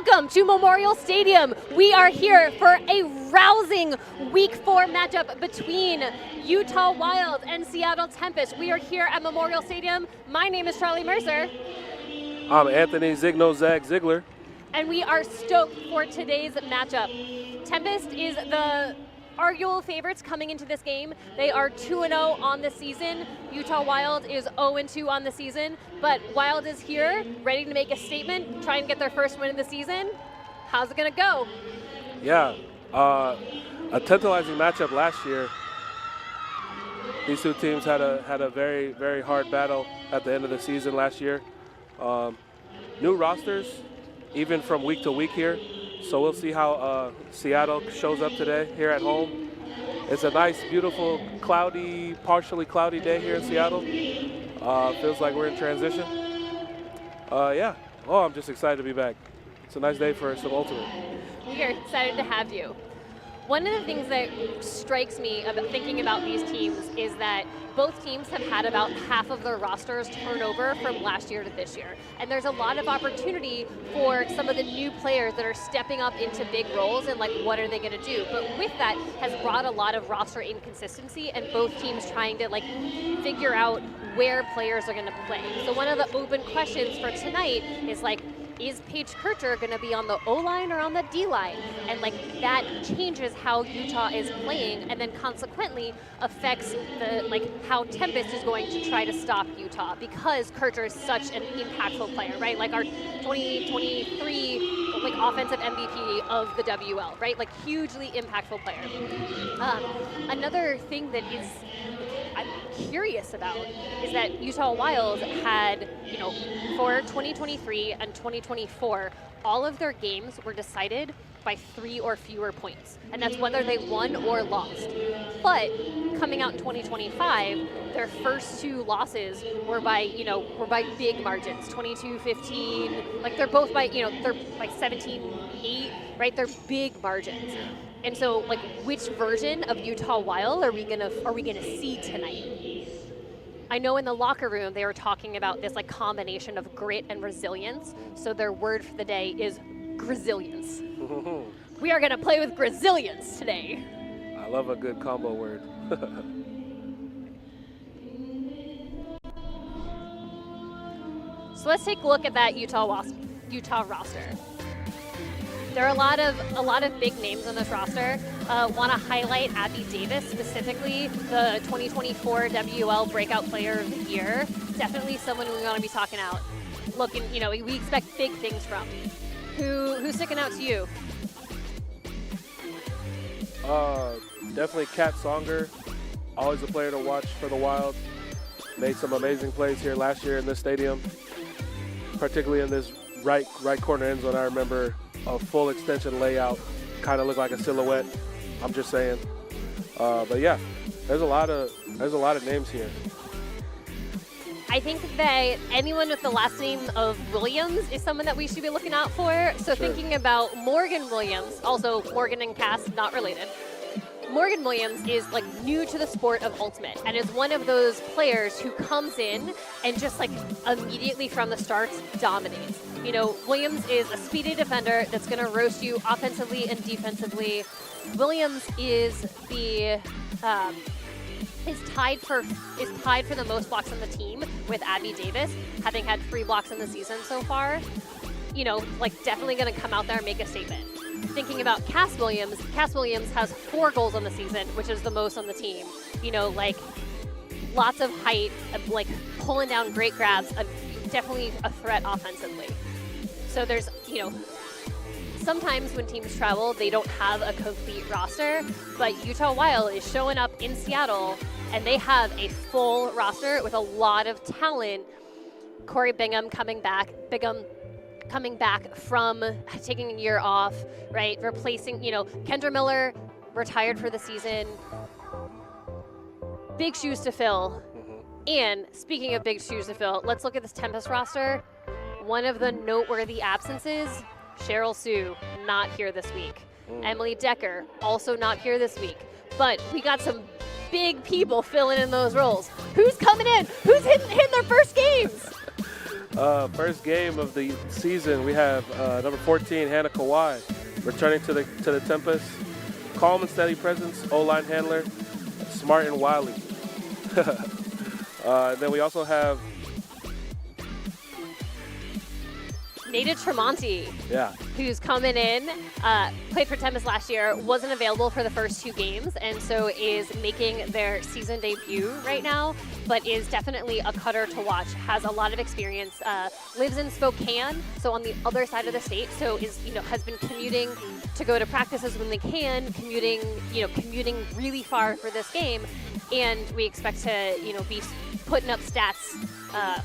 Welcome to Memorial Stadium. We are here for a rousing Week 4 matchup between Utah Wild and Seattle Tempest. We are here at Memorial Stadium. My name is Charlie Mercer. I'm Anthony Zag Ziegler. And we are stoked for today's matchup. Tempest is the arguable favorites coming into this game. They are 2-0 on the season. Utah Wild is 0-2 on the season, but Wild is here, ready to make a statement, trying to get their first win of the season. How's it gonna go? Yeah, a tantalizing matchup last year. These two teams had a very, very hard battle at the end of the season last year. New rosters, even from week to week here. So we'll see how Seattle shows up today here at home. It's a nice, beautiful, cloudy, partially cloudy day here in Seattle. Feels like we're in transition. Yeah. Oh, I'm just excited to be back. It's a nice day for some Ultimate. We are excited to have you. One of the things that strikes me about thinking about these teams is that both teams have had about half of their rosters turn over from last year to this year. And there's a lot of opportunity for some of the new players that are stepping up into big roles and like, what are they gonna do? But with that has brought a lot of roster inconsistency and both teams trying to like figure out where players are gonna play. So one of the open questions for tonight is like, is Paige Kircher going to be on the O-line or on the D-line? And like that changes how Utah is playing and then consequently affects the how Tempest is going to try to stop Utah because Kircher is such an impactful player, right? Like our 2023 offensive MVP of the WUL, right? Like hugely impactful player. Another thing that is I'm curious about is that Utah Wild had, for 2023 and 2024, all of their games were decided by 3 or fewer points. And that's whether they won or lost. But coming out in 2025, their first 2 losses were by big margins, 22-15, like they're both by, they're like 17-8, right? They're big margins. And so, like, which version of Utah Wild are we gonna see tonight? I know in the locker room they were talking about this like combination of grit and resilience. So their word for the day is grisilience. We are gonna play with grisilience today. I love a good combo word. So let's take a look at that Utah roster. There are a lot of big names on this roster. Want to highlight Abby Davis, specifically the 2024 WUL Breakout Player of the Year. Definitely someone we want to be talking out. Looking, we expect big things from. Who's sticking out to you? Definitely Kat Songer, always a player to watch for the Wild. Made some amazing plays here last year in this stadium, particularly in this right corner end zone. I remember a full extension layout, kind of looked like a silhouette. I'm just saying, but yeah, there's a lot of names here. I think that anyone with the last name of Williams is someone that we should be looking out for. So sure. Thinking about Morgan Williams, also Morgan and Cass, not related. Morgan Williams is like new to the sport of Ultimate and is one of those players who comes in and just like immediately from the start dominates. Williams is a speedy defender that's going to roast you offensively and defensively. Williams is tied for the most blocks on the team with Abby Davis, having had 3 blocks in the season so far. Definitely going to come out there and make a statement. Thinking about Cass Williams has 4 goals on the season, which is the most on the team. Lots of height, pulling down great grabs, definitely a threat offensively. So there's, sometimes when teams travel, they don't have a complete roster, but Utah Wild is showing up in Seattle, and they have a full roster with a lot of talent. Corey Bingham coming back from taking a year off, right? Replacing, Kendra Miller retired for the season. Big shoes to fill. And speaking of big shoes to fill, let's look at this Tempest roster. One of the noteworthy absences, Cheryl Sue, not here this week. Emily Decker, also not here this week. But we got some big people filling in those roles. Who's coming in? Who's hitting their first games? First game of the season, we have number 14, Hannah Kawhi, returning to the Tempest. Calm and steady presence, O-line handler, smart and wily. Then we also have Nada Tremonti, yeah, who's coming in, played for Tempest last year, wasn't available for the first 2 games, and so is making their season debut right now, but is definitely a cutter to watch, has a lot of experience, lives in Spokane, so on the other side of the state, so has been commuting to go to practices when they can, commuting really far for this game, and we expect to, be putting up stats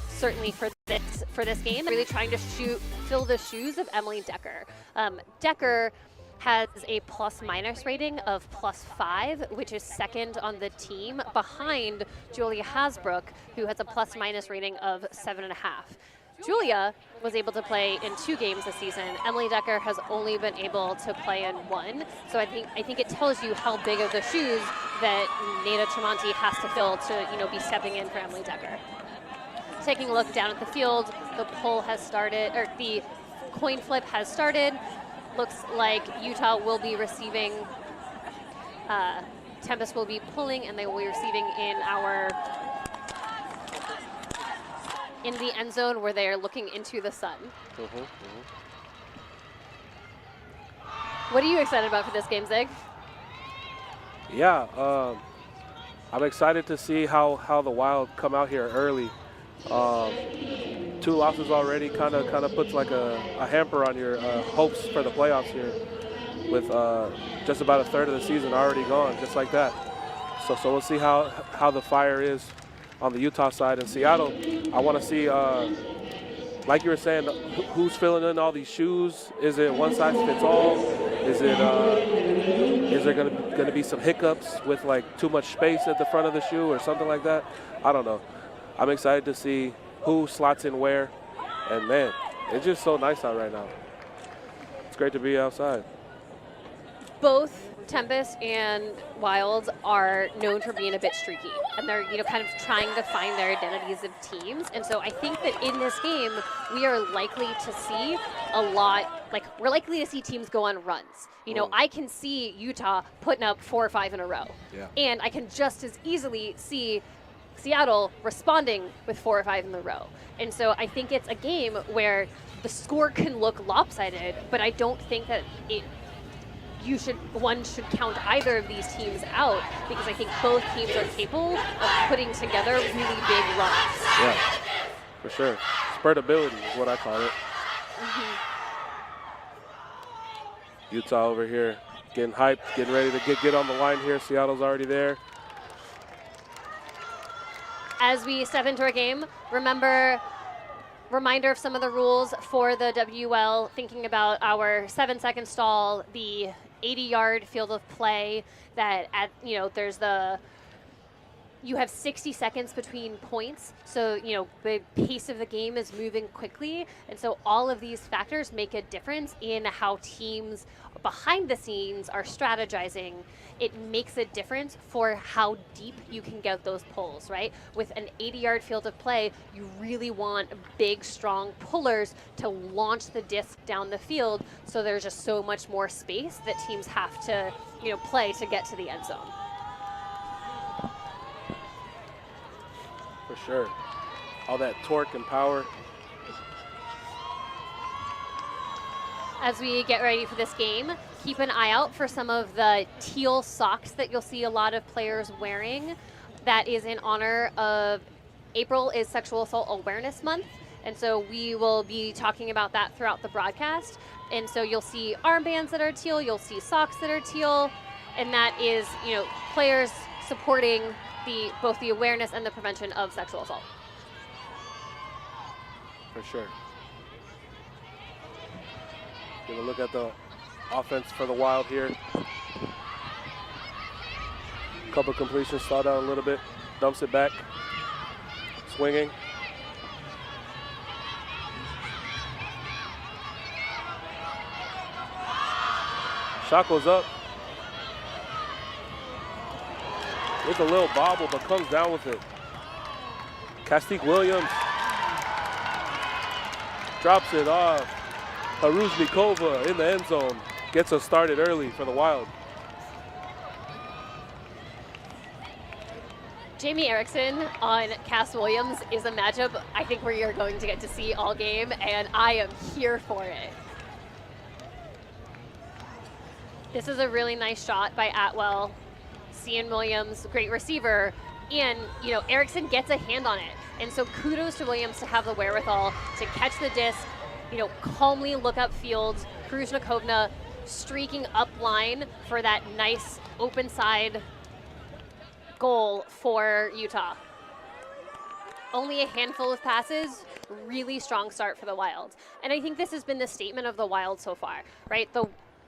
certainly for this game. Really trying to fill the shoes of Emily Decker. Decker has a plus-minus rating of +5, which is second on the team behind Julia Hasbrook, who has a plus-minus rating of 7.5. Julia was able to play in 2 games this season. Emily Decker has only been able to play in 1. So I think it tells you how big of the shoes that Nada Tremonti has to fill to be stepping in for Emily Decker. Taking a look down at the field, the poll has started, or the coin flip has started. Looks like Utah will be receiving, Tempest will be pulling, and they will be receiving in the end zone where they are looking into the sun. What are you excited about for this game, Zig? Yeah, I'm excited to see how the Wild come out here early. 2 losses already kind of puts like a hamper on your hopes for the playoffs here, with just about a third of the season already gone, just like that. So we'll see how the fire is on the Utah side. In Seattle, I want to see, like you were saying, who's filling in all these shoes. Is it one size fits all? Is there going to be some hiccups with like too much space at the front of the shoe or something like that? I don't know. I'm excited to see who slots in where, and man, it's just so nice out right now. It's great to be outside. Both Tempest and Wilds are known for being a bit streaky, and they're kind of trying to find their identities of teams. And so I think that in this game, we are likely to see we're likely to see teams go on runs. I can see Utah putting up 4 or 5 in a row, and I can just as easily see Seattle responding with 4 or 5 in a row. And so I think it's a game where the score can look lopsided, but I don't think that one should count either of these teams out, because I think both teams are capable of putting together really big runs. Yeah, for sure. Spurtability is what I call it. Utah over here getting hyped, getting ready to get on the line here. Seattle's already there. As we step into our game, reminder of some of the rules for the WUL, thinking about our 7-second stall, the 80-yard field of play, that you have 60 seconds between points, so the pace of the game is moving quickly, and so all of these factors make a difference in how teams behind the scenes are strategizing. It makes a difference for how deep you can get those pulls, right? With an 80-yard field of play, you really want big, strong pullers to launch the disc down the field, so there's just so much more space that teams have to play to get to the end zone. For sure. All that torque and power. As we get ready for this game, keep an eye out for some of the teal socks that you'll see a lot of players wearing. That is in honor of April is Sexual Assault Awareness Month, and so we will be talking about that throughout the broadcast. And so you'll see armbands that are teal, you'll see socks that are teal, and that is, players supporting both the awareness and the prevention of sexual assault. For sure. Give a look at the offense for the Wild here. Couple completions, stalled out a little bit, dumps it back, swinging. Shot goes up. With a little bobble, but comes down with it. Castique Williams drops it off. Haruznikova in the end zone. Gets us started early for the Wild. Jamie Erickson on Cass Williams is a matchup I think where you're going to get to see all game, and I am here for it. This is a really nice shot by Atwell. Cian Williams, great receiver, and Erickson gets a hand on it. And so kudos to Williams to have the wherewithal to catch the disc, calmly look up field. Kruzhnikovna streaking up line for that nice open side goal for Utah. Only a handful of passes, really strong start for the Wild. And I think this has been the statement of the Wild so far, right?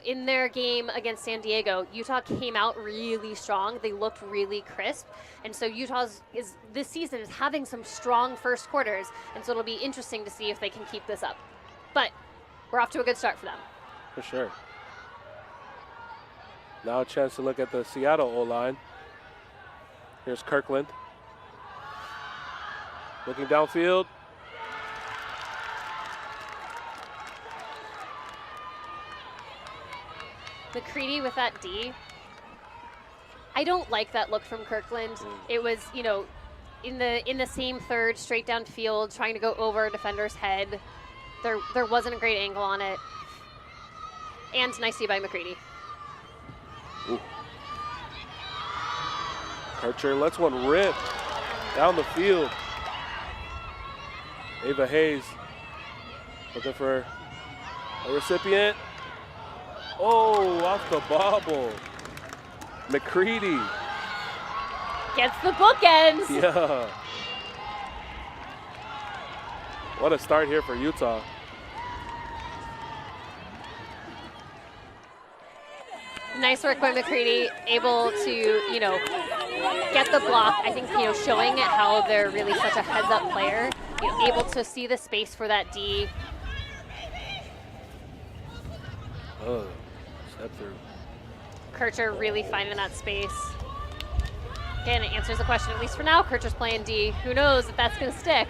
In their game against San Diego, Utah came out really strong. They looked really crisp. And so Utah this season is having some strong first quarters. And so it'll be interesting to see if they can keep this up. But we're off to a good start for them. For sure. Now a chance to look at the Seattle O-line. Here's Kirkland. Looking downfield. McCready with that D. I don't like that look from Kirkland. It was, in the same third, straight downfield, trying to go over a defender's head. There wasn't a great angle on it. And nice D by McCready. Ooh. Kircher lets one rip down the field. Ava Hayes looking for a recipient. Oh, off the bobble. McCready. Gets the bookends. Yeah. What a start here for Utah. Nice work by McCready, able to, get the block. I think, showing how they're really such a heads-up player, able to see the space for that D. Oh, step through. Kircher really finding that space. Again, it answers the question, at least for now, Kircher's playing D. Who knows if that's going to stick?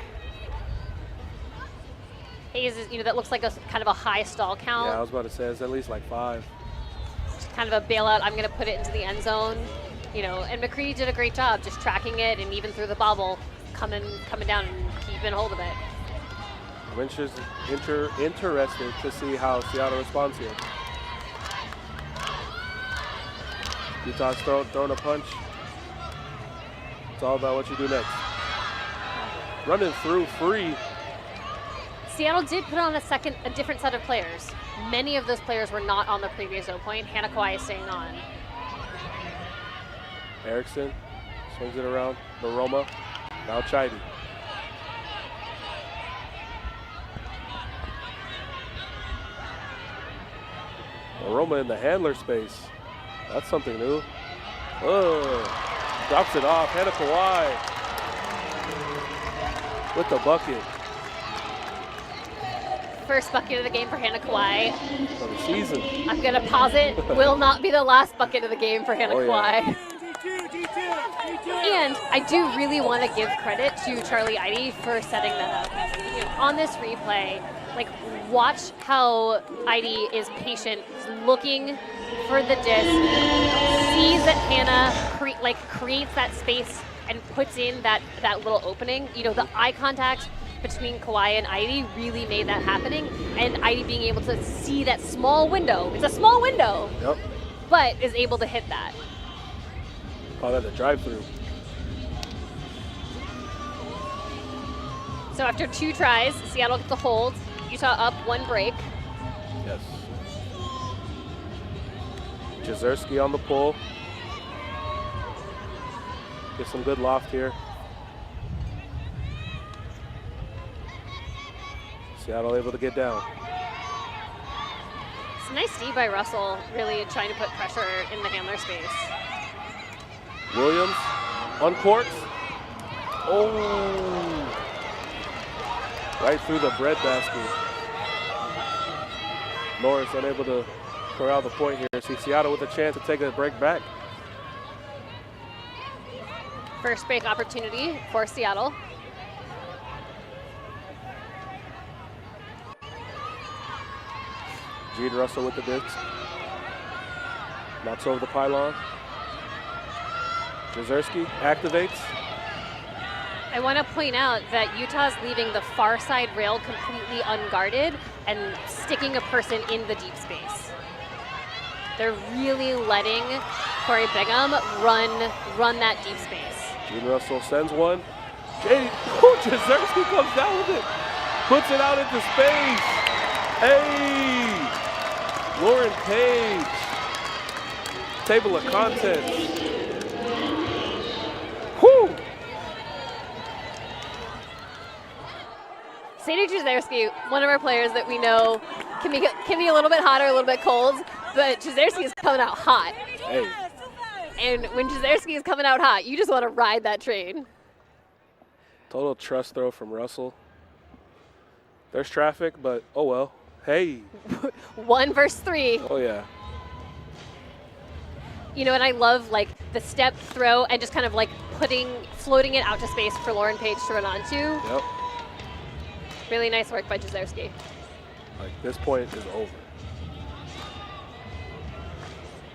Hayes is, that looks like a kind of a high stall count. Yeah, I was about to say, it's at least like 5. Kind of a bailout. I'm going to put it into the end zone, and McCready did a great job just tracking it, and even through the bobble, coming down and keeping hold of it. I'm interested to see how Seattle responds here. Utah's throwing a punch. It's all about what you do next. Running through free. Seattle did put on a different set of players. Many of those players were not on the previous 0 point. Hannah Kawhi is staying on. Erickson swings it around. Baroma. Now Chidi. Baroma in the handler space. That's something new. Oh, drops it off. Hannah Kawhi with the bucket. First bucket of the game for Hannah Kawhi. For the season. I'm going to pause it. Will not be the last bucket of the game for Hannah Kawhi. And I do really want to give credit to Charlie Eide for setting that up. On this replay, watch how Eide is patient, looking for the disc, sees that Hannah creates that space and puts in that little opening. The eye contact between Kawhi and Eide really made that happening, and Eide being able to see that small window. It's a small window, yep, but is able to hit that. Call that a drive-through. So after 2 tries, Seattle gets a hold. Utah up 1 break. Yes. Jezerski on the pull. Get some good loft here. Seattle able to get down. It's a nice D by Russell, really trying to put pressure in the handler space. Williams uncorks. Oh, right through the bread basket. Norris unable to corral the point here. See Seattle with a chance to take a break back. First break opportunity for Seattle. Gene Russell with the disc. Not so the pylon. Jezierski activates. I want to point out that Utah's leaving the far side rail completely unguarded and sticking a person in the deep space. They're really letting Corey Bingham run that deep space. Gene Russell sends one. Jezierski comes down with it. Puts it out into space. Hey! Lauren Page. Table of contents. Whew! Sadie Jezierski, one of our players that we know can be a little bit hot or a little bit cold, but Jezierski is coming out hot. Hey. And when Jezierski is coming out hot, you just want to ride that train. Total trust throw from Russell. There's traffic, but oh well. Hey. 1 versus 3. Oh yeah. You know, and I love like the step throw and just kind of like floating it out to space for Lauren Page to run onto. Yep. Really nice work by Jezierski. Like this point is over.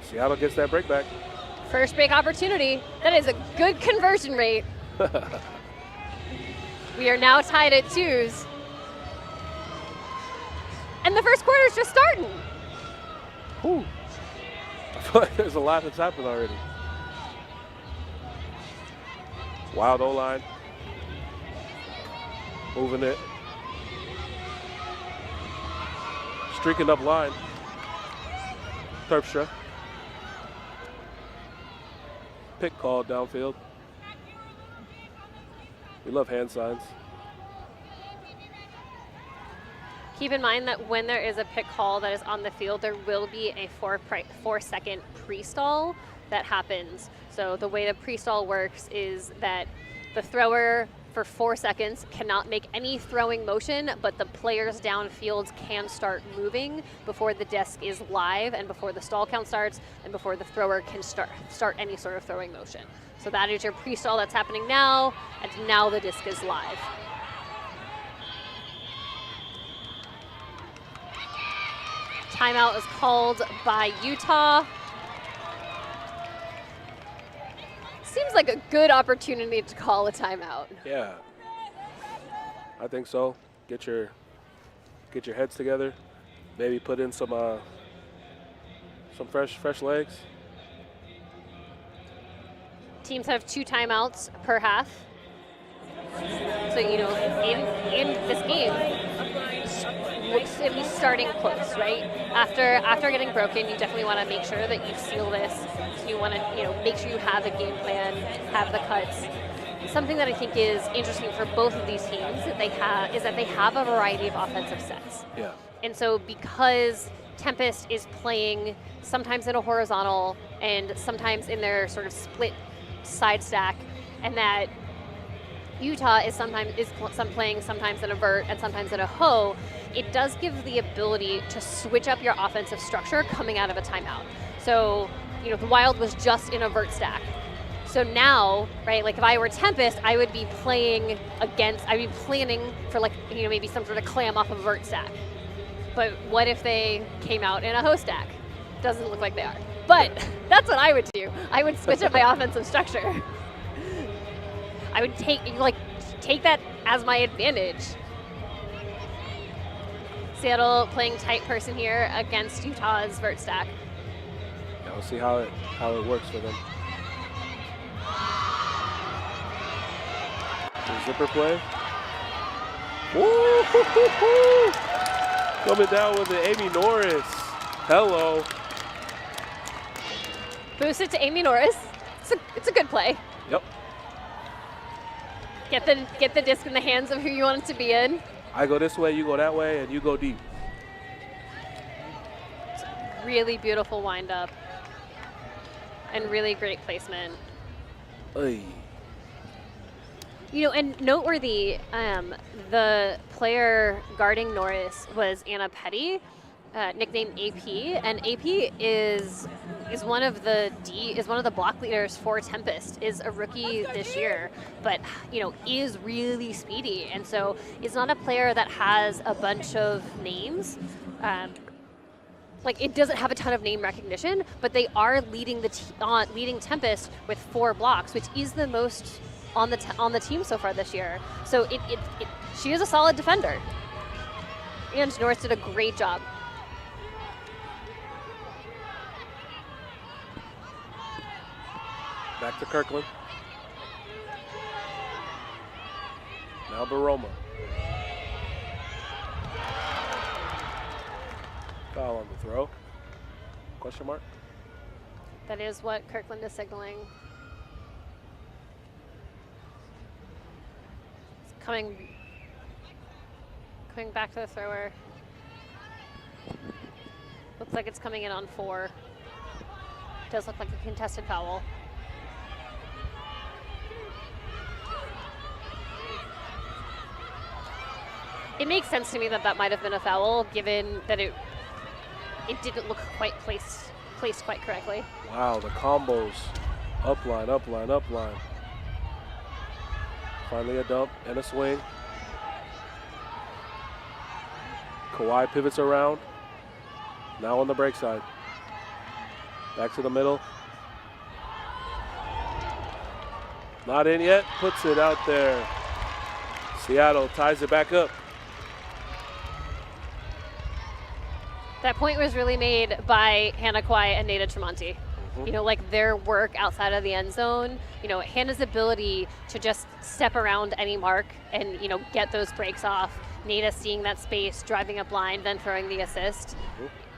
Seattle gets that break back. First break opportunity. That is a good conversion rate. We are now tied at 2s. And the first quarter is just starting. Whew. I feel like there's a lot that's happened already. Wild O-line. Moving it. Streaking up line. Terpstra. Pick call downfield. We love hand signs. Keep in mind that when there is a pick call that is on the field, there will be a 4-second pre-stall that happens. So the way the pre-stall works is that the thrower for 4 seconds cannot make any throwing motion, but the players downfield can start moving before the disc is live and before the stall count starts and before the thrower can start any sort of throwing motion. So that is your pre-stall that's happening now, and now the disc is live. Timeout is called by Utah. Seems like a good opportunity to call a timeout. Yeah, I think so. Get your heads together. Maybe put in some fresh legs. Teams have 2 timeouts per half. So you know, in this game, looks to be starting close, right? After getting broken, you definitely want to make sure that you seal this. So you want to, make sure you have a game plan, have the cuts. Something that I think is interesting for both of these teams is that they have a variety of offensive sets. Yeah. And so because Tempest is playing sometimes in a horizontal and sometimes in their sort of split side stack, and that Utah is playing sometimes in a vert and sometimes in a hoe, it does give the ability to switch up your offensive structure coming out of a timeout. So, the Wild was just in a vert stack. So now, right, like if I were Tempest, I would be planning for maybe some sort of clam off a vert stack. But what if they came out in a hoe stack? Doesn't look like they are. But that's what I would do. I would switch up my offensive structure. I would take that as my advantage. Seattle playing tight person here against Utah's vert stack. Yeah, we'll see how it works for them. The zipper play. Woo-hoo-hoo-hoo! Coming down with the Amy Norris. Hello. Boost it to Amy Norris. It's a good play. Yep. Get the disc in the hands of who you want it to be in. I go this way, you go that way, and you go deep. Really beautiful wind-up. And really great placement. Oy. And noteworthy, the player guarding Norris was Anna Petty, nicknamed AP, and AP is one of the block leaders for Tempest. Is a rookie this year, but is really speedy, and so is not a player that has a bunch of names. like it doesn't have a ton of name recognition, but they are leading leading Tempest with 4 blocks, which is the most on the team so far this year. So she is a solid defender. And North did a great job. Back to Kirkland. Now Baroma. Foul on the throw. Question mark? That is what Kirkland is signaling. It's coming back to the thrower. Looks like it's coming in on 4. Does look like a contested foul. It makes sense to me that that might have been a foul, given that it didn't look quite placed quite correctly. Wow, the combos. Upline, upline, upline. Finally a dump and a swing. Kawhi pivots around. Now on the break side. Back to the middle. Not in yet. Puts it out there. Seattle ties it back up. That point was really made by Hannah Kawhi and Nada Tremonti. You know, like their work outside of the end zone, you know, Hannah's ability to just step around any mark and, you know, get those breaks off. Nada seeing that space, driving up line, then throwing the assist.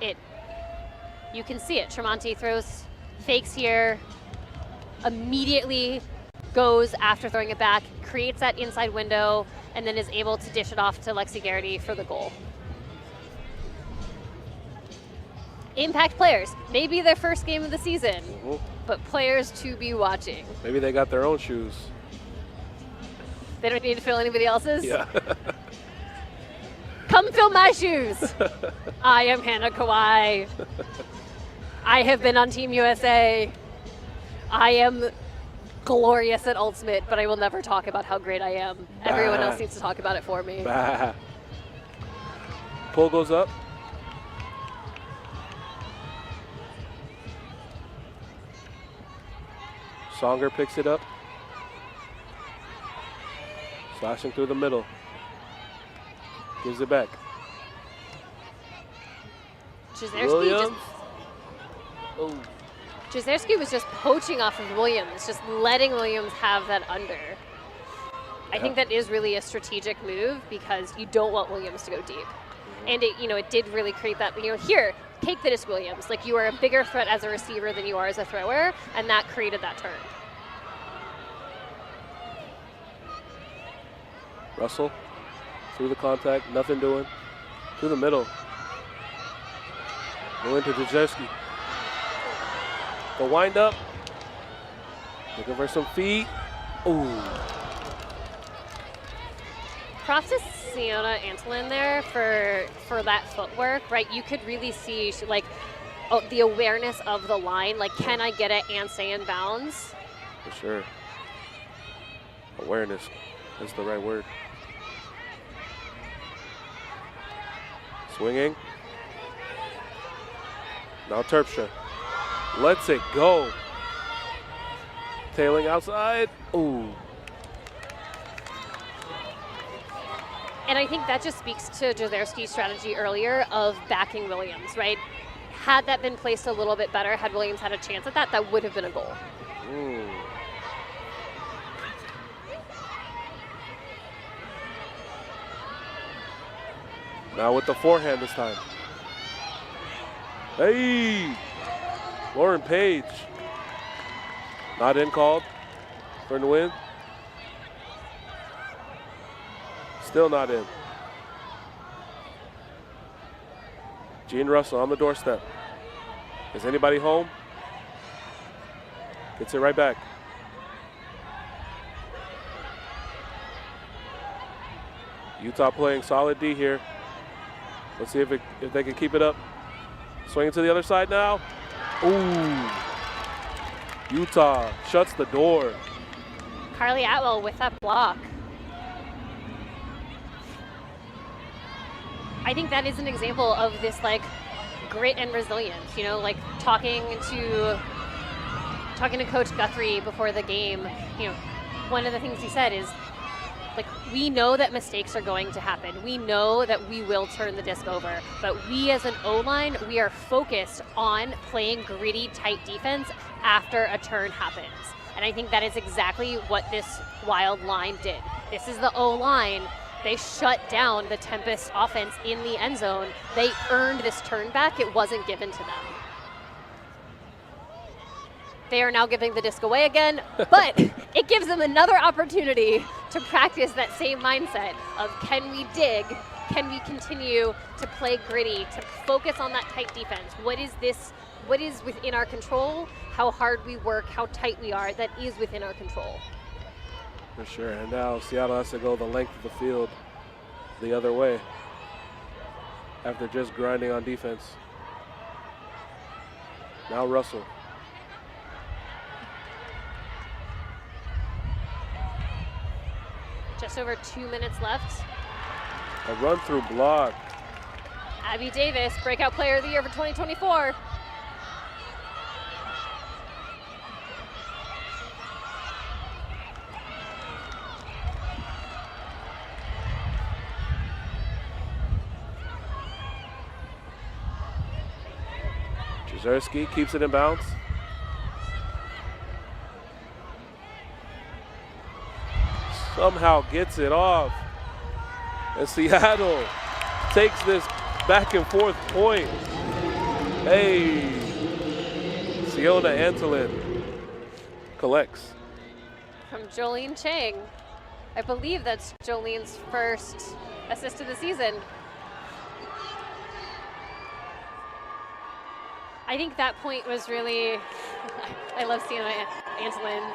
You can see it. Tremonti throws fakes here, immediately goes after throwing it back, creates that inside window, and then is able to dish it off to Lexi Garrity for the goal. Impact players, maybe their first game of the season, but players to be watching. Maybe they got their own shoes. They don't need to fill anybody else's? Yeah. Come fill my shoes. I am Hannah Kawhi. I have been on Team USA. I am glorious at Ultimate, but I will never talk about how great I am. Everyone else needs to talk about it for me. Pull goes up. Songer picks it up. Slashing through the middle. Gives it back. Jazerski was just poaching off of Williams, just letting Williams have that under. I think that is really a strategic move because you don't want Williams to go deep. And it did really create that, here, take this Williams. Like, you are a bigger threat as a receiver than you are as a thrower, and that created that turn. Russell through the contact, nothing doing. Through the middle. Going to Jazerski. The wind up. Looking for some feet. Ooh. Props to Siona Antolin there for that footwork, right? You could really see the awareness of the line. Like, can I get it and stay in bounds? For sure. Awareness is the right word. Swinging. Now Terpstra lets it go. Tailing outside. Ooh. And I think that just speaks to Jazerski's strategy earlier of backing Williams, right? Had that been placed a little bit better, had Williams had a chance at that, that would have been a goal. Now with the forehand this time. Hey! Lauren Page. Not in called for the win. Still not in. Jean Russell on the doorstep. Is anybody home? Gets it right back. Utah playing solid D here. Let's see if they can keep it up. Swinging to the other side now. Ooh. Utah shuts the door. Carly Atwell with that block. I think that is an example of this grit and resilience. You know, like talking to Coach Guthrie before the game, you know, one of the things he said is, like, we know that mistakes are going to happen. We know that we will turn the disc over, but we as an O-line, we are focused on playing gritty, tight defense after a turn happens. And I think that is exactly what this Wild line did. This is the O-line. They shut down the Tempest offense in the end zone. They earned this turn back. It wasn't given to them. They are now giving the disc away again, but it gives them another opportunity to practice that same mindset of, can we dig? Can we continue to play gritty, to focus on that tight defense? What is within our control? How hard we work, how tight we are, that is within our control. For sure, and now Seattle has to go the length of the field the other way after just grinding on defense. Now Russell. Just over 2 minutes left. A run through block. Abby Davis, breakout player of the year for 2024. Jezerski keeps it in bounds. Somehow gets it off. And Seattle takes this back and forth point. Hey, Siona Antolin collects. From Jolene Chang. I believe that's Jolene's first assist of the season. I think that point was really, I love Siona Antolin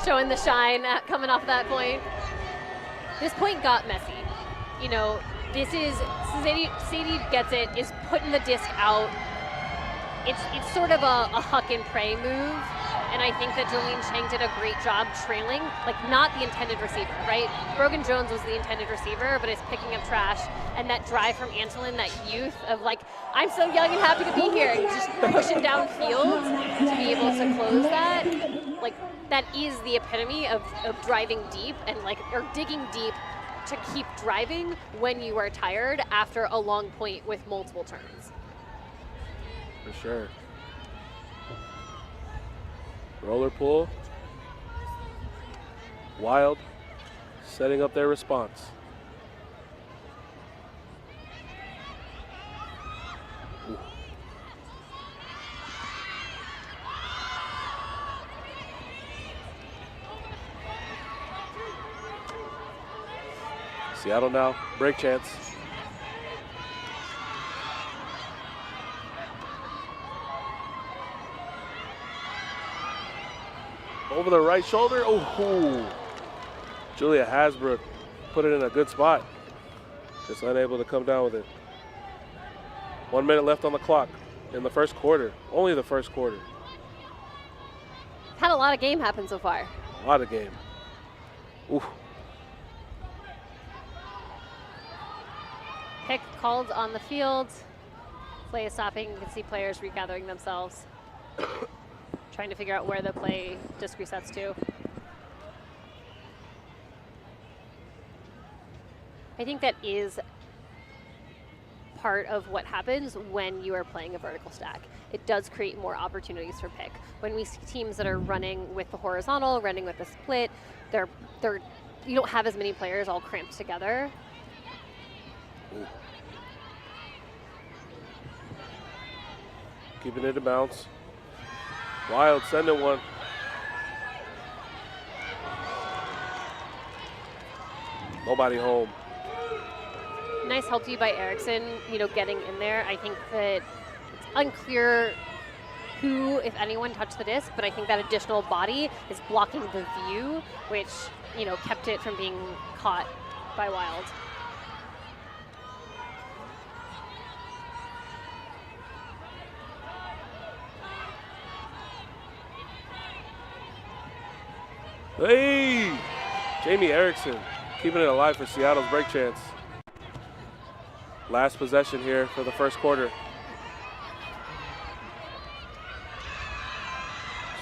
showing the shine coming off that point. This point got messy. You know, this is, Sadie gets it, is putting the disc out. It's sort of a huck and pray move. And I think that Jolene Chang did a great job trailing, like not the intended receiver, right? Brogan Jones was the intended receiver, but is picking up trash. And that drive from Antolin, that youth of like, I'm so young and happy to be here, and just pushing downfield to be able to close that. Like, that is the epitome of driving deep and like, or digging deep to keep driving when you are tired after a long point with multiple turns. For sure. Roller pull. Wild setting up their response. Ooh. Seattle now, break chance. Over the right shoulder. Oh, Julia Hasbrook put it in a good spot. Just unable to come down with it. 1 minute left on the clock in the first quarter. Only the first quarter. Had a lot of game happen so far. A lot of game. Ooh. Pick called on the field. Play is stopping. You can see players regathering themselves. Trying to figure out where the play disc resets to. I think that is part of what happens when you are playing a vertical stack. It does create more opportunities for pick. When we see teams that are running with the horizontal, running with the split, you don't have as many players all cramped together. Ooh. Keeping it in bounds. Wild sending one. Nobody home. Nice help to you by Erickson, getting in there. I think that it's unclear who, if anyone, touched the disc, but I think that additional body is blocking the view, which, kept it from being caught by Wild. Hey! Jamie Erickson keeping it alive for Seattle's break chance. Last possession here for the first quarter.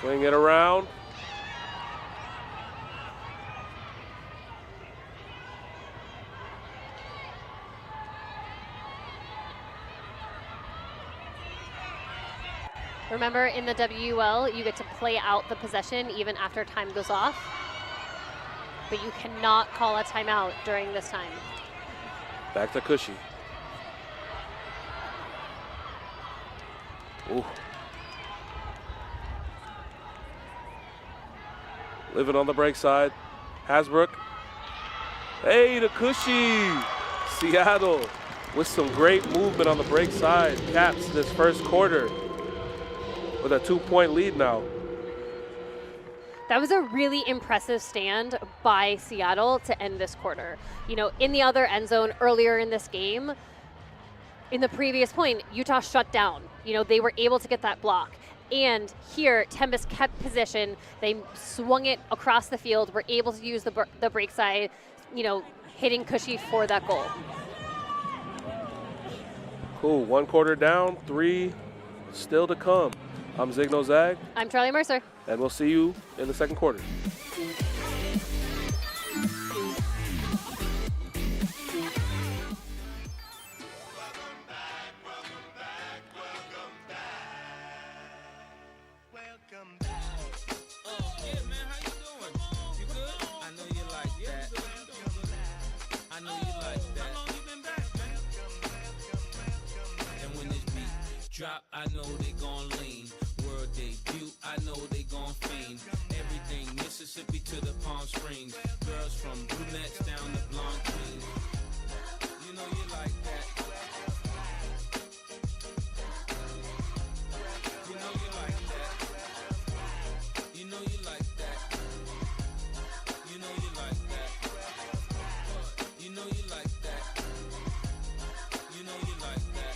Swing it around. Remember, in the WUL, you get to play out the possession even after time goes off, but you cannot call a timeout during this time. Back to Cushy. Ooh. Living on the break side. Hasbrook. Hey, to Cushy. Seattle with some great movement on the break side. Caps this first quarter with a 2-point lead now. That was a really impressive stand by Seattle to end this quarter. You know, in the other end zone earlier in this game, in the previous point, Utah shut down. You know, they were able to get that block. And here, Tempest kept position. They swung it across the field, were able to use the break side, you know, hitting Cushy for that goal. Cool, 1 quarter down, 3 still to come. I'm Zigno Zag. I'm Charlie Mercer. And we'll see you in the second quarter. Drop, I know they gon' lean. World debut, I know they gon' fiend. Everything Mississippi to the Palm Springs. Girls from brunettes down to blonde queens. You know you like that. You know you like that. You know you like that. You know you like that. You know you like that. You know you like that.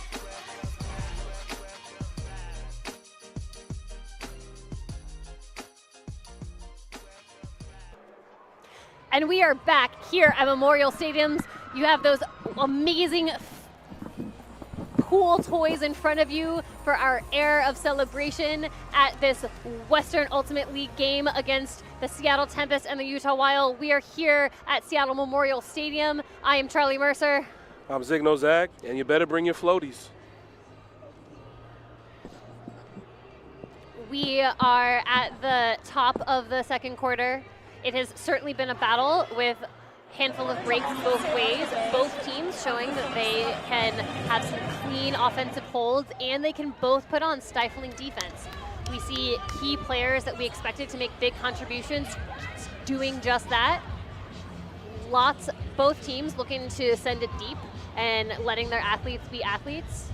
And we are back here at Memorial Stadiums. You have those amazing pool toys in front of you for our air of celebration at this Western Ultimate League game against the Seattle Tempest and the Utah WUL. We are here at Seattle Memorial Stadium. I am Charlie Mercer. I'm Zigno Zag, and you better bring your floaties. We are at the top of the second quarter. It has certainly been a battle with a handful of breaks both ways. Both teams showing that they can have some clean offensive holds and they can both put on stifling defense. We see key players that we expected to make big contributions doing just that. Both teams looking to send it deep and letting their athletes be athletes.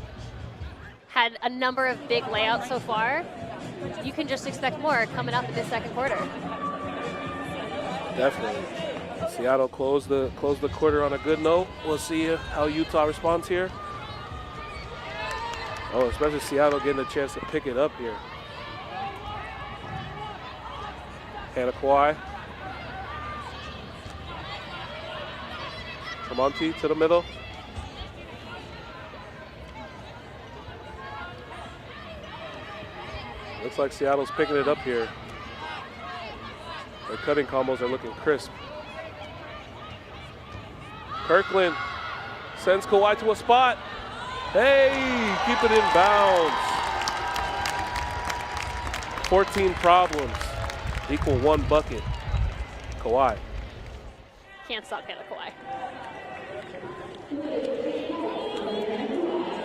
Had a number of big layouts so far. You can just expect more coming up in this second quarter. Definitely. Seattle closed the quarter on a good note. We'll see how Utah responds here. Oh, especially Seattle getting a chance to pick it up here. Hannah Kawhi. Tremonti to the middle. Looks like Seattle's picking it up here. Their cutting combos are looking crisp. Kirkland sends Kawhi to a spot. Hey, keep it in bounds. 14 problems equal 1 bucket. Kawhi. Can't stop Hannah Kawhi.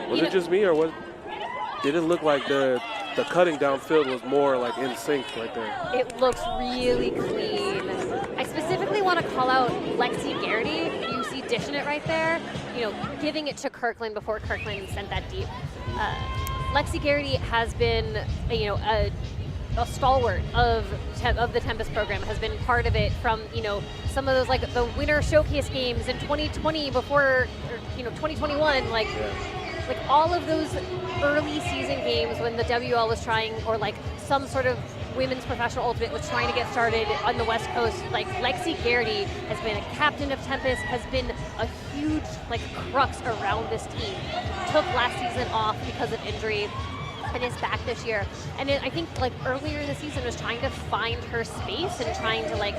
Was it just me, or did it look like the cutting downfield was more like in sync right there? It looks really clean. I specifically want to call out Lexi Garrity. You see dishing it right there, you know, giving it to Kirkland before Kirkland sent that deep. Lexi Garrity has been, you know, a stalwart of the Tempest program, has been part of it from, you know, some of those like the winter showcase games in 2020 before, or, you know, 2021, like. Yeah. Like all of those early season games when the WL was trying, or like some sort of women's professional ultimate was trying to get started on the West Coast, like Lexi Garrity has been a captain of Tempest, has been a huge like crux around this team. Took last season off because of injury. and is back this year. And I think like earlier in the season was trying to find her space and trying to like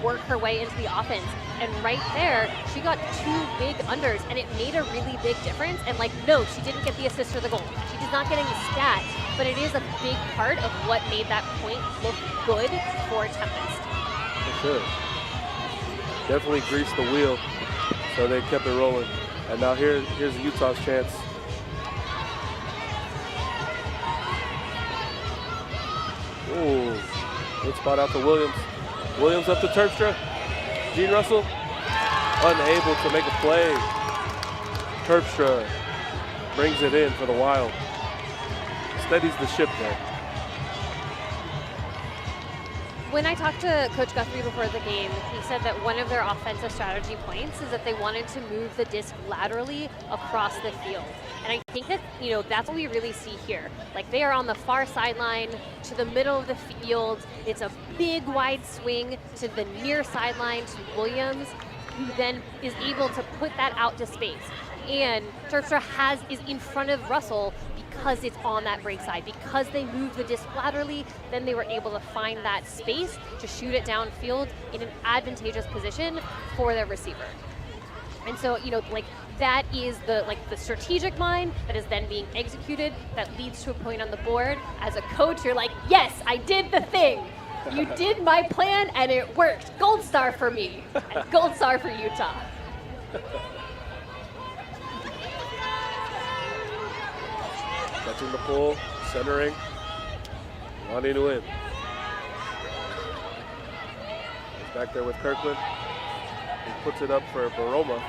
work her way into the offense. And right there, she got 2 big unders, and it made a really big difference. And like, no, she didn't get the assist or the goal. She did not get any stat, but it is a big part of what made that point look good for Tempest. For sure. Definitely greased the wheel, so they kept it rolling. And now here's Utah's chance. Ooh, good spot out to Williams. Williams up to Terpstra. Gene Russell, unable to make a play. Terpstra brings it in for the Wild. Steadies the ship there. When I talked to Coach Guthrie before the game, he said that one of their offensive strategy points is that they wanted to move the disc laterally across the field. And I think that, you know, that's what we really see here. Like, they are on the far sideline to the middle of the field. It's a big wide swing to the near sideline to Williams, who then is able to put that out to space. And Terpstra is in front of Russell because it's on that break side. Because they moved the disc laterally, then they were able to find that space to shoot it downfield in an advantageous position for their receiver. And so, you know, like, that is the strategic mind that is then being executed that leads to a point on the board. As a coach, you're like, yes, I did the thing. You did my plan and it worked. Gold star for me. And gold star for Utah. Catching the pull, centering, wanting to win. He's back there with Kirkland. He puts it up for Baroma.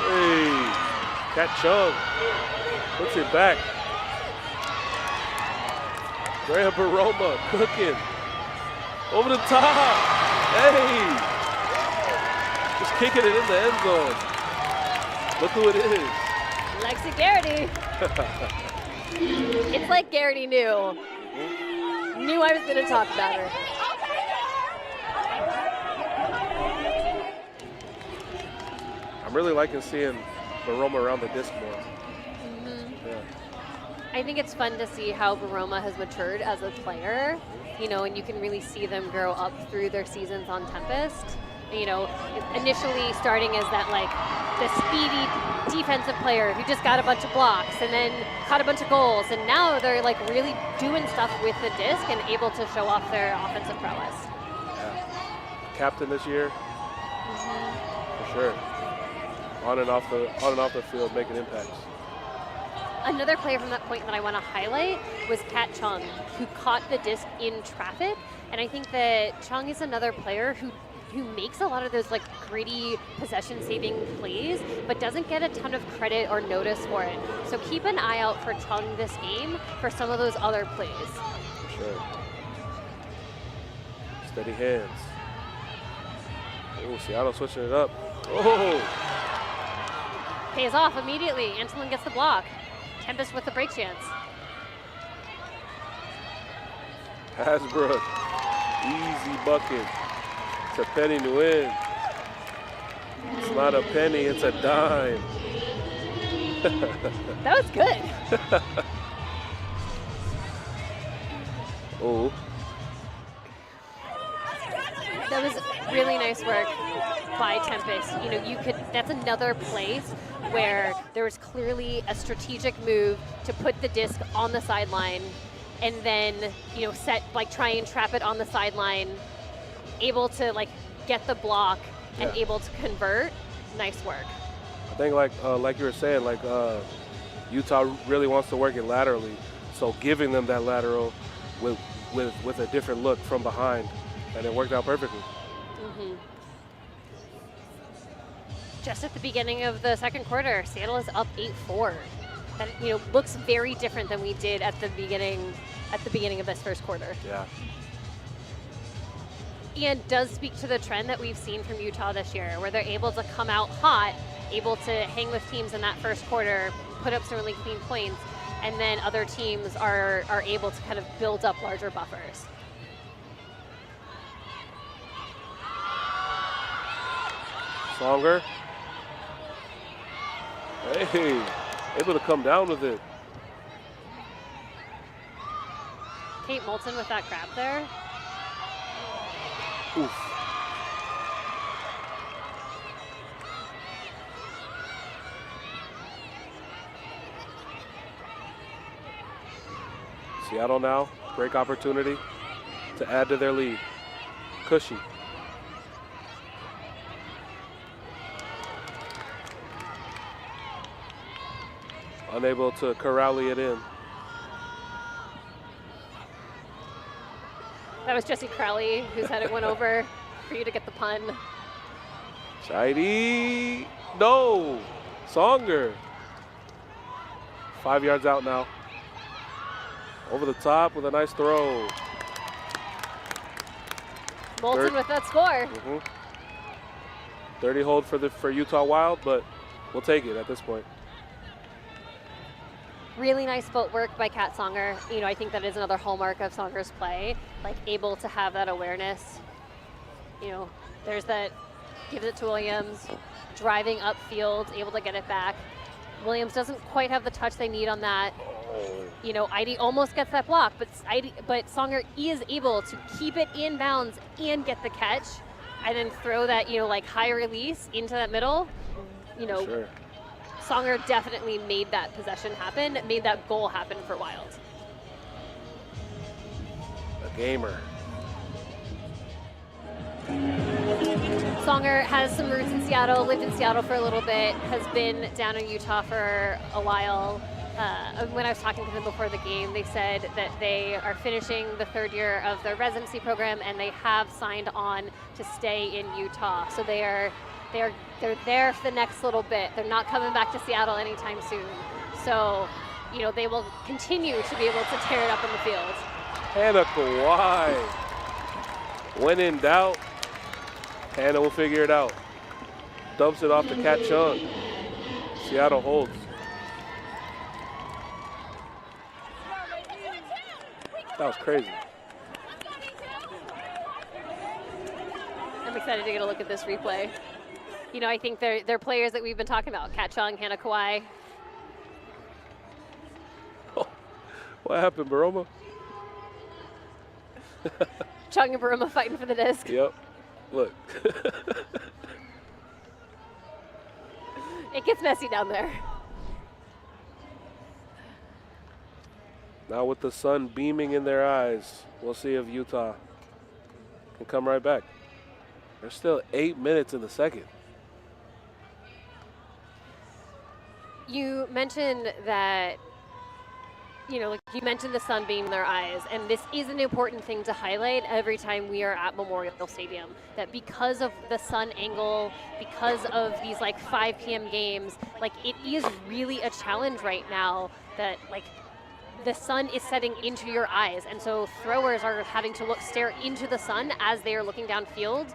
Hey, Kat Chung puts it back. Drea Baroma cooking. Over the top. Hey, just kicking it in the end zone. Look who it is. Lexi Garrity. It's like Garrity knew. Knew I was going to talk about her. I'm really liking seeing Baroma around the disc more. Yeah. I think it's fun to see how Baroma has matured as a player, you know, and you can really see them grow up through their seasons on Tempest. You know, initially starting as that, like, the speedy defensive player who just got a bunch of blocks and then caught a bunch of goals, and now they're like really doing stuff with the disc and able to show off their offensive prowess. Yeah. Captain this year, for sure. On and off the field, making impacts. Another player from that point that I want to highlight was Kat Chung, who caught the disc in traffic, and I think that Chung is another player who makes a lot of those like gritty possession-saving plays, but doesn't get a ton of credit or notice for it. So keep an eye out for Chung this game for some of those other plays. For sure. Steady hands. Oh, Seattle switching it up. Oh! Pays off immediately. Antolin gets the block. Tempest with the break chance. Hasbrook, easy bucket. It's a penny to win. It's not a penny, it's a dime. That was good. Oh. That was really nice work by Tempest. You know, that's another place where there was clearly a strategic move to put the disc on the sideline and then, you know, try and trap it on the sideline, able to like get the block and able to convert. Nice work. I think like you were saying, like Utah really wants to work it laterally, so giving them that lateral with a different look from behind, and it worked out perfectly. Just at the beginning of the second quarter, Seattle is up 8-4. That, you know, looks very different than we did at the beginning of this first quarter. Yeah. And does speak to the trend that we've seen from Utah this year, where they're able to come out hot, able to hang with teams in that first quarter, put up some really clean points, and then other teams are able to kind of build up larger buffers. Songer. Hey, Able to come down with it. Kate Moulton with that grab there. Oof. Seattle now, break opportunity to add to their lead. Cushy. Unable to corral it in. That was Jesse Crowley whose head it went over for you to get the pun. Shady. No. Songer. 5 yards out now. Over the top with a nice throw. Moulton with that score. 30 hold for Utah Wild, but we'll take it at this point. Really nice footwork by Kat Songer. You know, I think that is another hallmark of Songer's play, like able to have that awareness. You know, there's that, gives it to Williams, driving upfield, able to get it back. Williams doesn't quite have the touch they need on that. You know, Eide almost gets that block, but Songer is able to keep it in bounds and get the catch, and then throw that, you know, like high release into that middle. You know, Sure. Songer definitely made that possession happen, made that goal happen for Wild. A gamer. Songer has some roots in Seattle, lived in Seattle for a little bit, has been down in Utah for a while. When I was talking to them before the game, they said that they are finishing the 3rd year of their residency program and they have signed on to stay in Utah. So they're there for the next little bit. They're not coming back to Seattle anytime soon. So, you know, they will continue to be able to tear it up in the field. Hannah Kawhi. When in doubt, Hannah will figure it out. Dumps it off to Kat Chung. Seattle holds. That was crazy. I'm excited to get a look at this replay. You know, I think they're players that we've been talking about. Kat Chung, Hannah Kawhi. Oh, what happened, Baroma? Chung and Baruma fighting for the disc. Yep. Look. It gets messy down there. Now with the sun beaming in their eyes, we'll see if Utah can come right back. There's still 8 minutes in the second. You mentioned that, you know, like you mentioned the sun beam in their eyes, and this is an important thing to highlight every time we are at Memorial Stadium, that because of the sun angle, because of these like 5 p.m. games, like it is really a challenge right now that like the sun is setting into your eyes, and so throwers are having to stare into the sun as they are looking downfield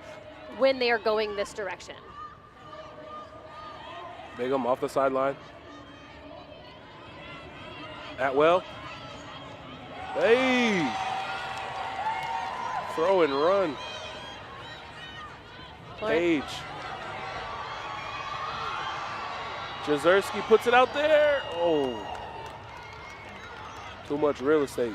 when they are going this direction. Bigham off the sideline. Atwell. Hey! Throw and run. Page. Jezerski puts it out there. Oh. Too much real estate.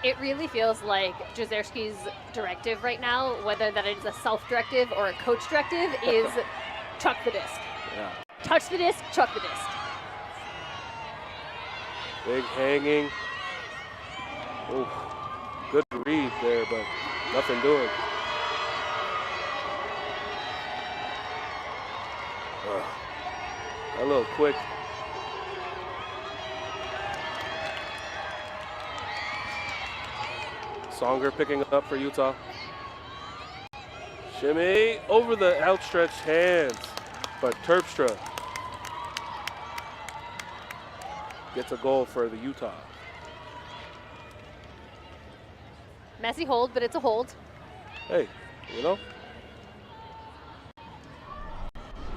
It really feels like Jezerski's directive right now, whether that is a self-directive or a coach directive, is chuck the disc. Yeah. Touch the disc, chuck the disc. Big hanging. Ooh. Good read there, but nothing doing. A little quick. Songer picking up for Utah. Shimmy over the outstretched hands, but Terpstra gets a goal for the Utah. Messy hold, but it's a hold. Hey, you know,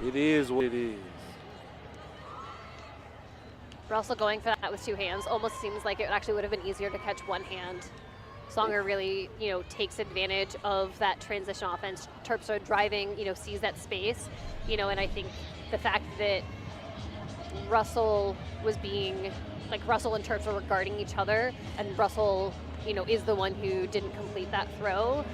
it is what it is. We're also going for that with 2 hands. Almost seems like it actually would have been easier to catch 1 hand. Songer really, you know, takes advantage of that transition offense. Terpstra driving, you know, sees that space, you know, and I think the fact that Russell was being, like Russell and Terps were guarding each other, and Russell, you know, is the one who didn't complete that throw.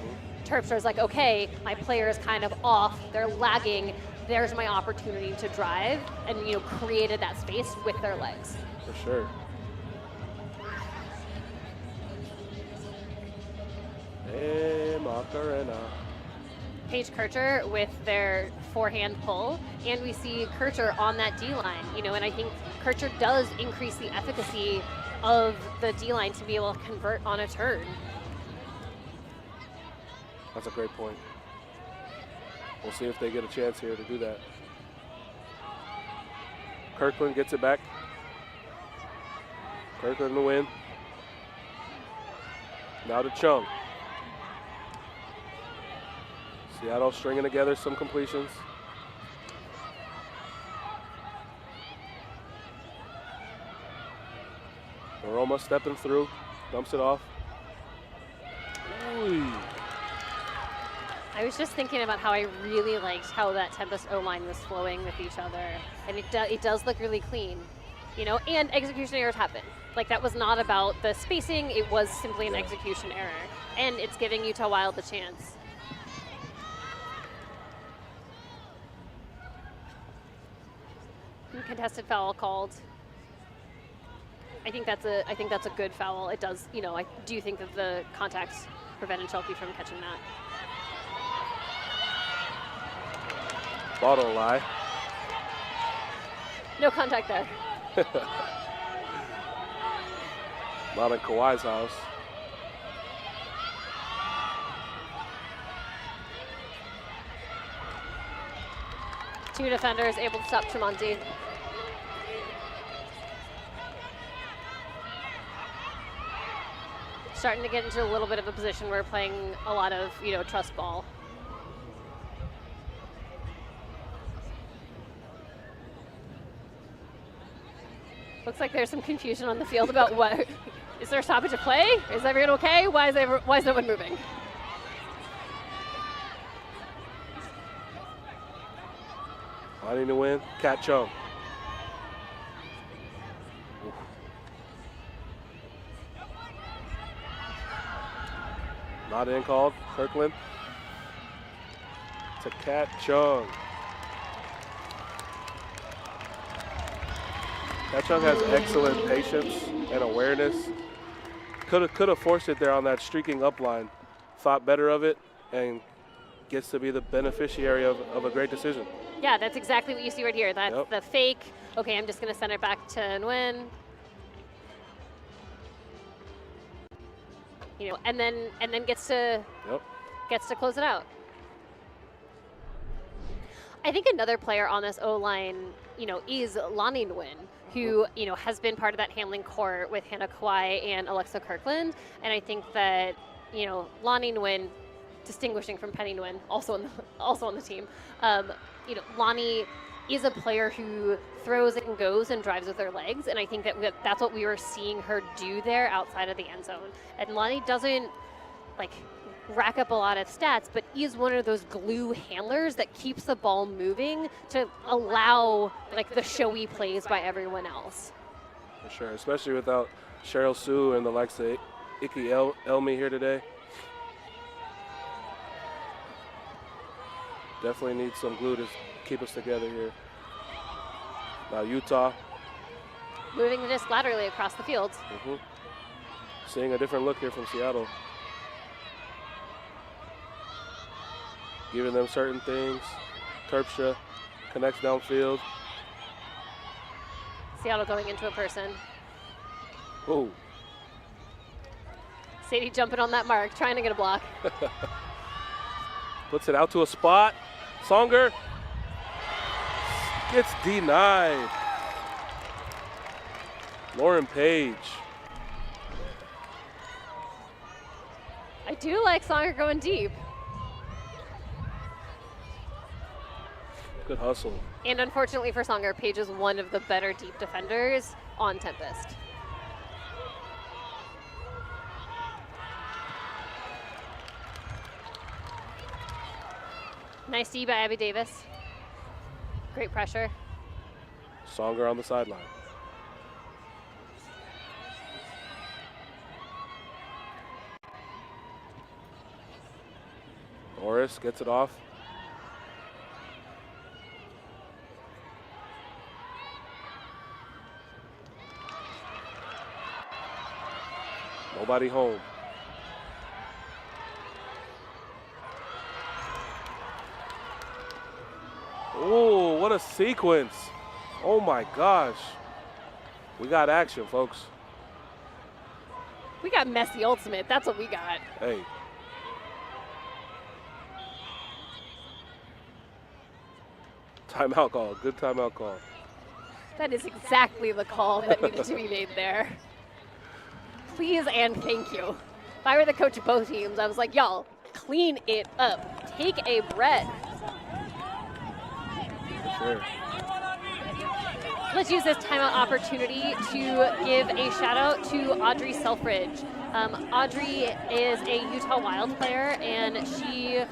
Terpstra is like, okay, my player is kind of off, they're lagging, there's my opportunity to drive, and, you know, created that space with their legs. For sure. Hey, Macarena. Paige Kircher with their forehand pull, and we see Kircher on that D-line, you know, and I think Kircher does increase the efficacy of the D-line to be able to convert on a turn. That's a great point. We'll see if they get a chance here to do that. Kirkland gets it back. Kirkland to win. Now to Chung. Seattle stringing together some completions. Aroma stepping through, dumps it off. Ooh. I was just thinking about how I really liked how that Tempest O-line was flowing with each other. And it does look really clean, you know, and execution errors happen. Like, that was not about the spacing, it was simply an execution error. And it's giving Utah Wild the chance. Contested foul called. I think that's a good foul. It does, you know, I do think that the contact prevented Shelby from catching that. Bottle lie. No contact there. Not in Kawhi's house. Two defenders able to stop Tremonti. Starting to get into a little bit of a position where we're playing a lot of, you know, trust ball. Looks like there's some confusion on the field about what, is there a stoppage of play? Is everyone okay? Why is no one moving? Wanting to win, Cat Chung. Not in called, Kirkland. To Cat Chung. Cat Chung has excellent patience and awareness. Could have forced it there on that streaking up line. Thought better of it and gets to be the beneficiary of a great decision. Yeah, that's exactly what you see right here. That's Yep. the fake. Okay, I'm just going to send it back to Nguyen. You know, and then gets to close it out. I think another player on this O-line, you know, is Lonnie Nguyen, who, you know, has been part of that handling core with Hannah Kawhi and Alexa Kirkland. And I think that, you know, Lonnie Nguyen, distinguishing from Penny Nguyen, also on the team, you know, Lonnie is a player who throws and goes and drives with her legs, and I think that's what we were seeing her do there outside of the end zone. And Lonnie doesn't, like, rack up a lot of stats, but is one of those glue handlers that keeps the ball moving to allow, like, the showy plays by everyone else. For sure, especially without Cheryl Sue and the likes of Icky Elmi here today. Definitely need some glue to keep us together here. Now Utah. Moving the disc laterally across the field. Seeing a different look here from Seattle. Giving them certain things. Terpstra connects downfield. Seattle going into a person. Ooh. Sadie jumping on that mark, trying to get a block. Puts it out to a spot. Songer gets denied. Lauren Page. I do like Songer going deep. Good hustle. And unfortunately for Songer, Page is one of the better deep defenders on Tempest. Nice D by Abby Davis. Great pressure. Songer on the sideline. Norris gets it off. Nobody home. Oh, what a sequence. Oh my gosh. We got action, folks. We got Messi Ultimate. That's what we got. Hey. Timeout call. Good timeout call. That is exactly the call that needed to be made there. Please and thank you. If I were the coach of both teams, I was like, y'all, clean it up. Take a breath. For sure. Let's use this timeout opportunity to give a shout out to Audrey Selfridge. Audrey is a Utah Wild player, and she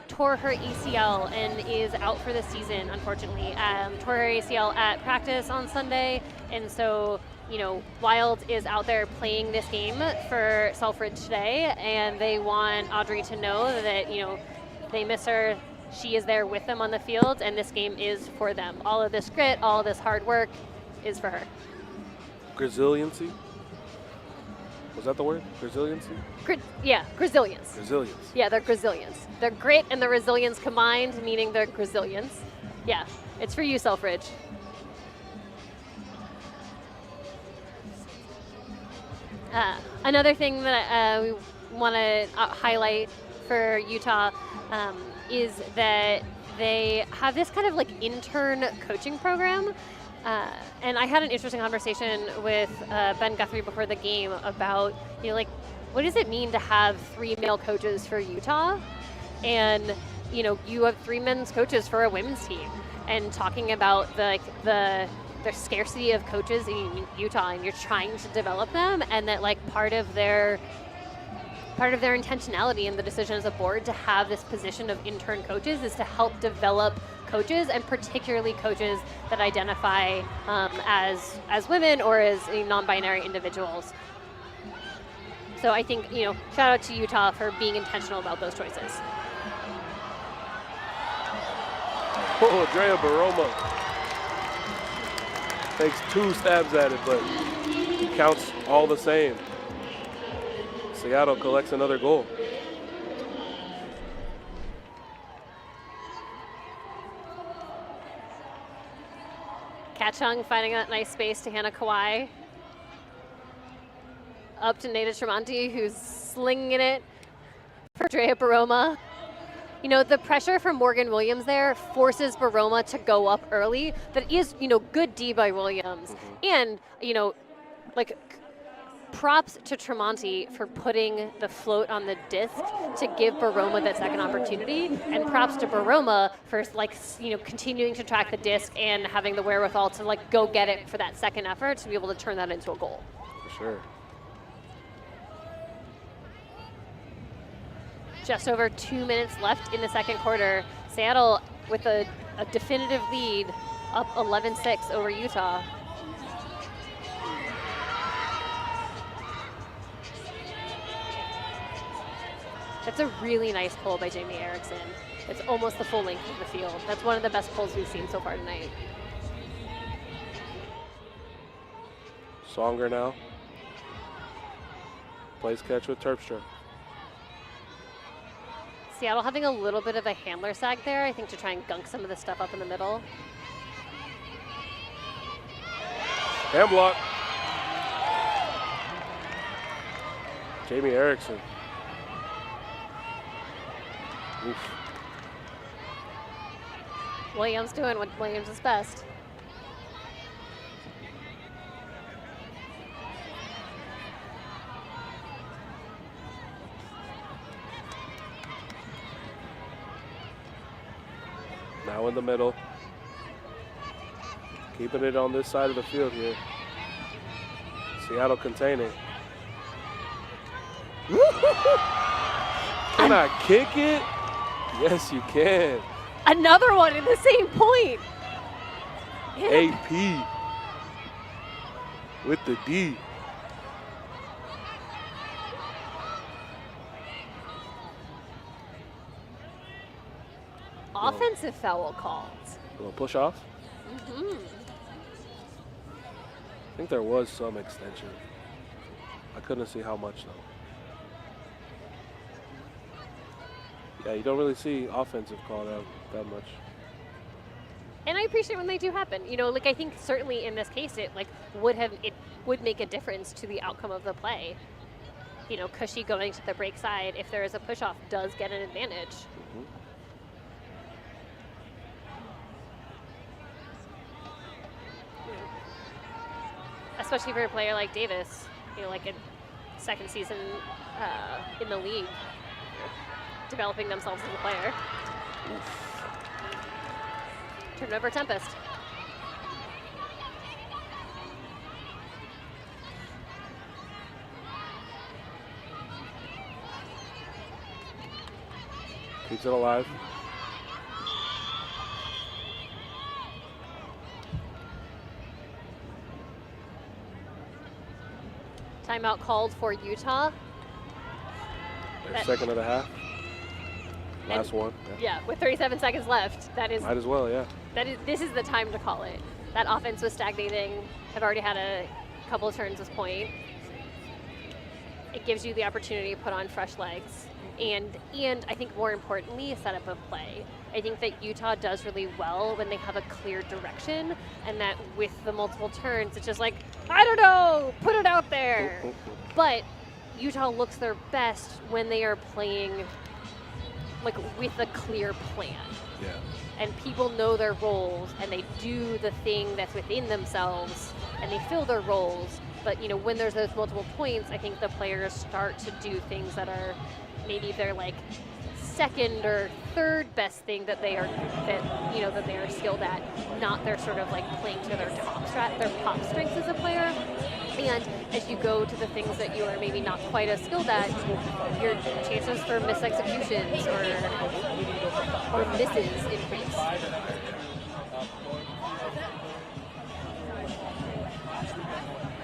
tore her ACL and is out for the season, unfortunately. Tore her ACL at practice on Sunday, and so, you know, Wild is out there playing this game for Selfridge today, and they want Audrey to know that, you know, they miss her. She is there with them on the field, and this game is for them. All of this grit, all of this hard work is for her. Resiliency? Was that the word? Resiliency? Yeah, Grazillions. Resilience. Yeah, they're Grazillions. They're grit and the resilience combined, meaning they're Grazillions. Yeah, it's for you, Selfridge. Another thing that we want to highlight for Utah is that they have this kind of like intern coaching program. And I had an interesting conversation with Ben Guthrie before the game about, you know, like, what does it mean to have 3 male coaches for Utah? And, you know, you have 3 men's coaches for a women's team, and talking about the scarcity of coaches in Utah, and you're trying to develop them, and that like part of their intentionality in the decision as a board to have this position of intern coaches is to help develop coaches, and particularly coaches that identify as women or as non-binary individuals. So I think, you know, shout out to Utah for being intentional about those choices. Oh, Drea Baroma takes 2 stabs at it, but counts all the same. Seattle collects another goal. Kachung finding that nice space to Hannah Kawhi. Up to Nada Tremonti, who's slinging it for Drea Baroma. You know, the pressure from Morgan Williams there forces Baroma to go up early. That is, you know, good D by Williams. Mm-hmm. And, you know, like, props to Tremonti for putting the float on the disc to give Baroma that second opportunity, and props to Baroma for, like, you know, continuing to track the disc and having the wherewithal to, like, go get it for that second effort to be able to turn that into a goal. For sure. Just over 2 minutes left in the second quarter. Seattle with a definitive lead, up 11-6 over Utah. That's a really nice pull by Jamie Erickson. It's almost the full length of the field. That's one of the best pulls we've seen so far tonight. Songer now. Plays catch with Terpstra. Seattle having a little bit of a handler sag there, I think, to try and gunk some of the stuff up in the middle. Hand block. Jamie Erickson. Oof. Williams doing what Williams is best. Now in the middle. Keeping it on this side of the field here. Seattle containing. Can I kick it? Yes, you can. Another one in the same point. AP with the D. Offensive foul called. A little push off. Mm-hmm. I think there was some extension. I couldn't see how much though. Yeah, you don't really see offensive call that much. And I appreciate when they do happen. You know, like I think certainly in this case it would make a difference to the outcome of the play. You know, Cushy going to the break side, if there is a push off, does get an advantage. Mm-hmm. Especially for a player like Davis, you know, like a second season in the league, developing themselves as a player. Turn over Tempest. Keeps it alive. Timeout called for Utah. Their second of the half. Last one. Yeah, with 37 seconds left, that is. Might as well, yeah. This is the time to call it. That offense was stagnating. Have already had a couple of turns this point. It gives you the opportunity to put on fresh legs, and I think more importantly, a setup of play. I think that Utah does really well when they have a clear direction, and that with the multiple turns, it's just like, I don't know, put it out there. But Utah looks their best when they are playing like with a clear plan. Yeah. And people know their roles, and they do the thing that's within themselves, and they fill their roles. But you know, when there's those multiple points, I think the players start to do things that are maybe their like second or third best thing that they are skilled at, not their sort of like playing to their top strengths as a player. And as you go to the things that you are maybe not quite as skilled at, your chances for misexecutions or misses increase.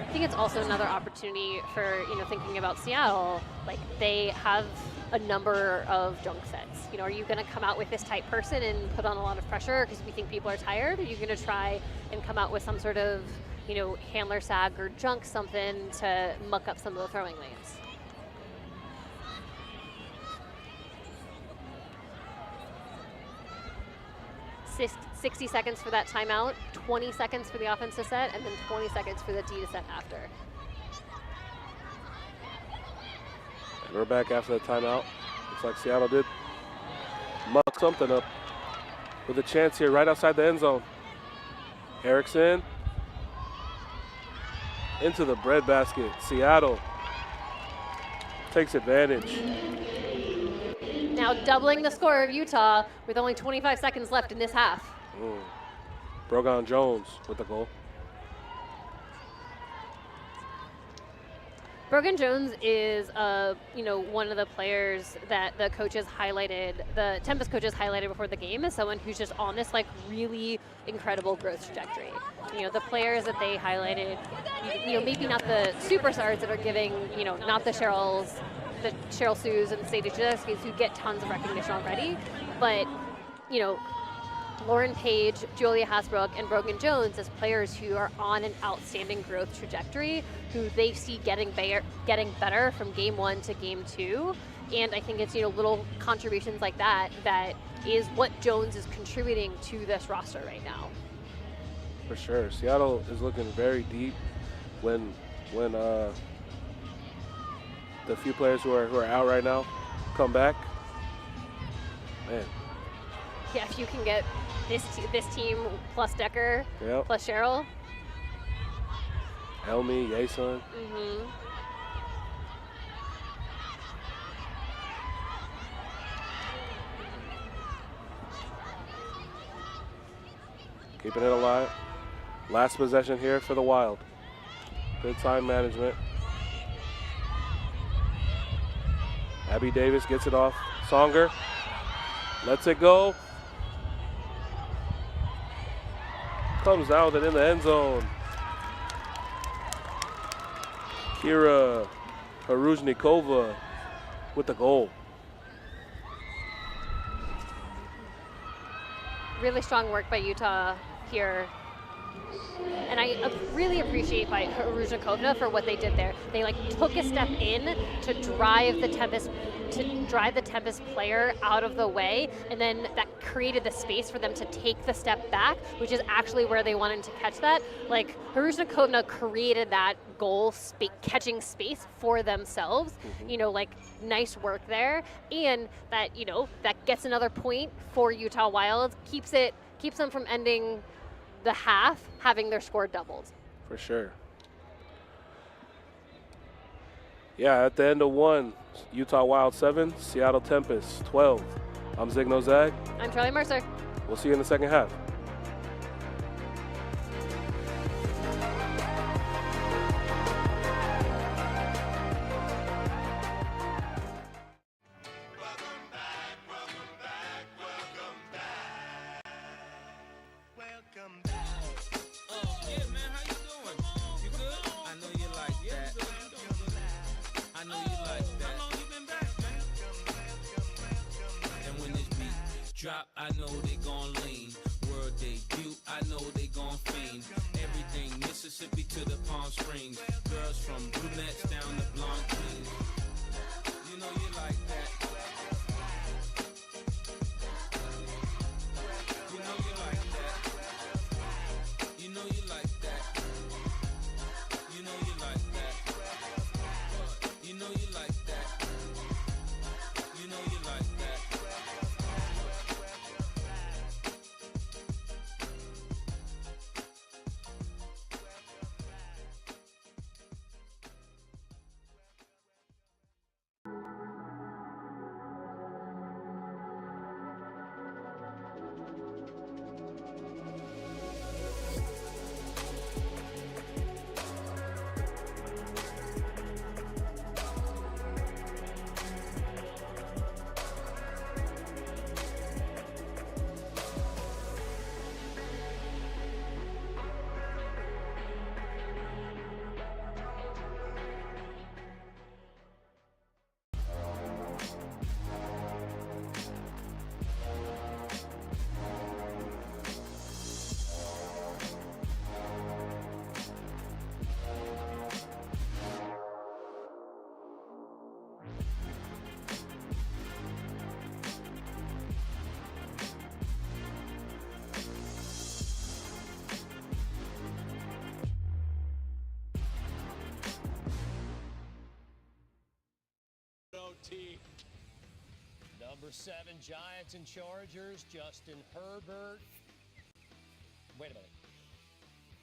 I think it's also another opportunity for, you know, thinking about Seattle. Like, they have a number of junk sets. You know, are you going to come out with this type person and put on a lot of pressure because we think people are tired? Or are you going to try and come out with some sort of, you know, handler sag or junk something to muck up some of the throwing lanes? 60 seconds for that timeout, 20 seconds for the offense to set, and then 20 seconds for the D to set after. And we're back after the timeout. Looks like Seattle did muck something up with a chance here right outside the end zone. Erickson into the breadbasket. Seattle takes advantage. Now doubling the score of Utah with only 25 seconds left in this half. Brogan Jones with the goal. Brogan Jones is, one of the players that the coaches highlighted, the Tempest coaches highlighted before the game as someone who's just on this like really incredible growth trajectory. You know, the players that they highlighted, you know, maybe not the superstars that are giving, you know, not the Cheryl Sues and the Sadie Jadeskis who get tons of recognition already, but, you know, Lauren Page, Julia Hasbrook, and Brogan Jones as players who are on an outstanding growth trajectory, who they see getting better from game 1 to game 2. And I think it's, you know, little contributions like that that is what Jones is contributing to this roster right now. For sure. Seattle is looking very deep when the few players who are out right now come back. Man. Yeah, if you can get this team plus Decker, yep, plus Cheryl. Elmi, Yason. Mm-hmm. Keeping it alive. Last possession here for the Wild. Good time management. Abby Davis gets it off. Songer lets it go. Comes down and in the end zone. Kira Haruzhnikova with the goal. Really strong work by Utah here. And I really appreciate by Haruzhnikova for what they did there. They like took a step in to drive the Tempest player out of the way, and then that created the space for them to take the step back, which is actually where they wanted to catch that. Like Haruzhnikova created that goal catching space for themselves. You know, like nice work there, and that that gets another point for Utah Wild, keeps them from ending the half having their score doubled. For sure. Yeah, at the end of one, Utah Wild 7, Seattle Tempest 12. I'm Zigno Zag. I'm Charlie Mercer. We'll see you in the second half. Drop, I know they gon' lean. World debut, I know they gon' fiend. Everything Mississippi to the Palm Springs. Girls from brunettes down to blonde queens. You know you like that. You know you like that. You know you like that. You know you like that. You know you like that. You know you like that. Number 7, Giants and Chargers, Justin Herbert. Wait a minute.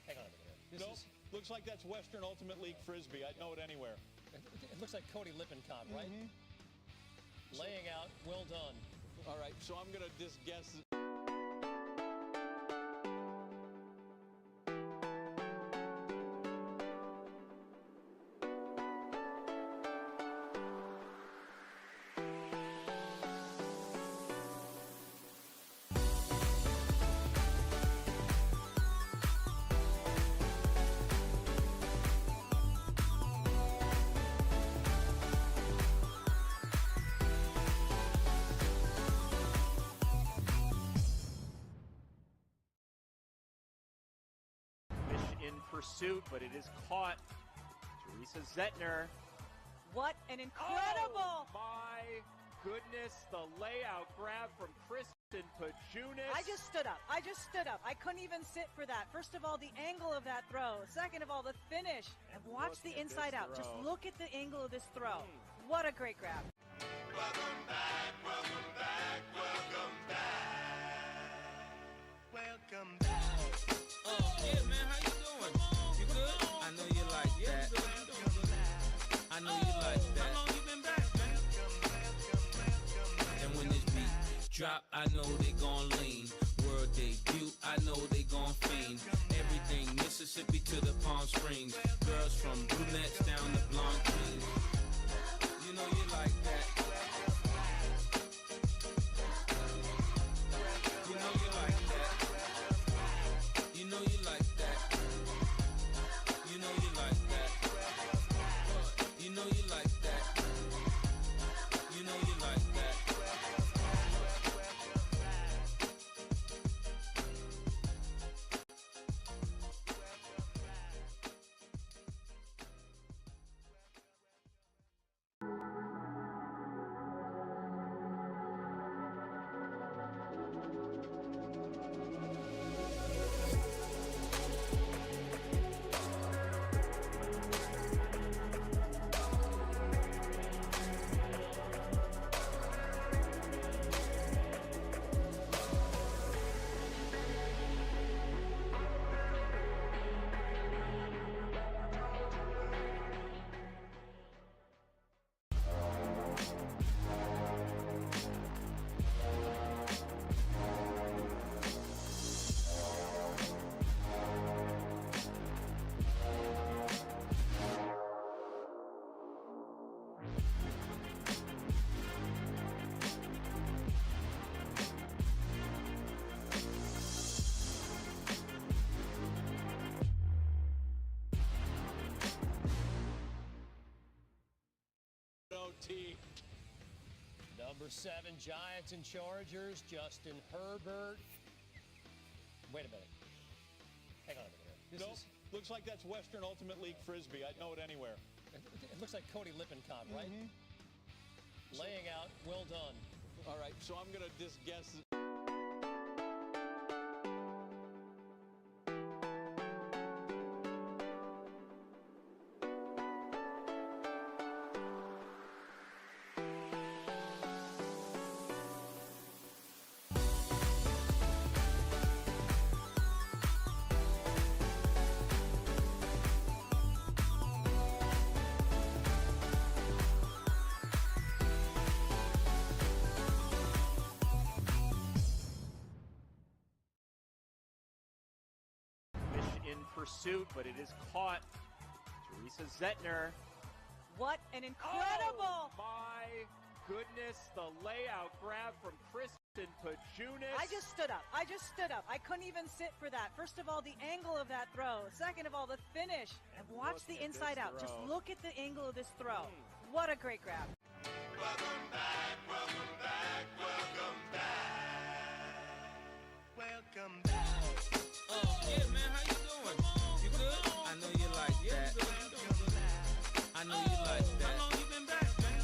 Hang on a minute here. Nope. Looks like that's Western Ultimate League Frisbee. I'd know it anywhere. It looks like Cody Lippincott, right? Laying out, well done. All right, so I'm going to just guess. Pursuit, but it is caught. Teresa Zettner. What an incredible! Oh, my goodness, the layout grab from Kristen Pajunas. I just stood up. I I couldn't even sit for that. First of all, the angle of that throw. Second of all, the finish. And watch the inside out. Just look at the angle of this throw. What a great grab. Welcome back, welcome back, welcome back. Welcome back. Oh, yeah, man, how you doing? You good? I know you like that. I know you like that. How long you been back, man? And when this beat drop, I know they gon' lean. World debut, I know they gon' fiend. Everything Mississippi to the Palm Springs. Girls from brunettes down to blonde queens. You know you like that. You know you like that. You know you Number 7, Giants and Chargers, Justin Herbert. Wait a minute. Hang on a minute here. Nope. Looks like that's Western Ultimate League Frisbee. I'd know it anywhere. It looks like Cody Lippincott, right? Laying out, well done. All right, so I'm going to just guess. In pursuit, but it is caught. Teresa Zettner. What an incredible! Oh, my goodness, the layout grab from Kristen Pajunas. I just stood up. I couldn't even sit for that. First of all, the angle of that throw. Second of all, the finish. And watch the inside out. Just look at the angle of this throw. What a great grab. Welcome back, welcome back, welcome back. Welcome back. Yeah, man, how you doing? You good? I know you like that. I know you like that. How long you been back, man?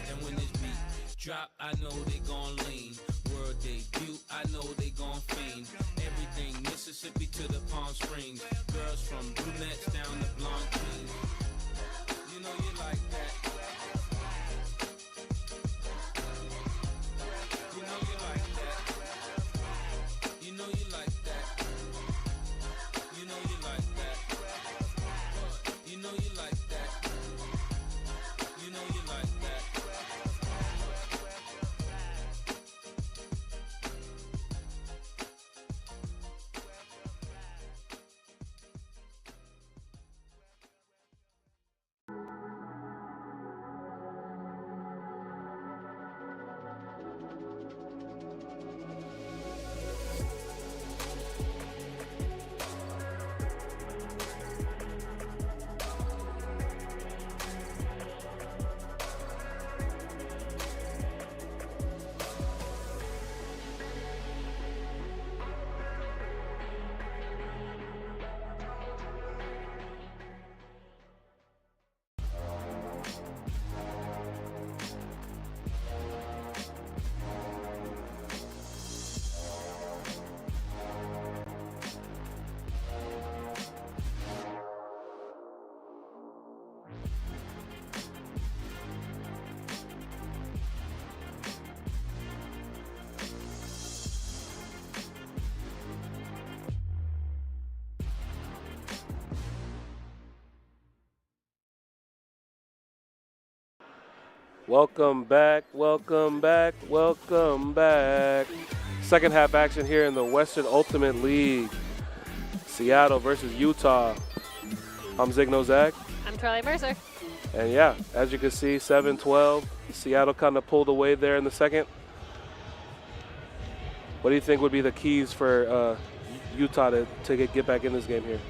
And when this beat drop, I know they gon' lean. World debut, I know they gon' fiend. Everything Mississippi to the Palm Springs. Girls from brunettes down to blonde queens. You know you like that. You know you like that. You know you like that. You know you like that. You know you like that. You know you like that. Welcome back, welcome back, welcome back. Second half action here in the Western Ultimate League. Seattle versus Utah. I'm Zigno Zag. I'm Charlie Mercer. And yeah, as you can see, 7-12. Seattle kind of pulled away there in the second. What do you think would be the keys for Utah to get back in this game here?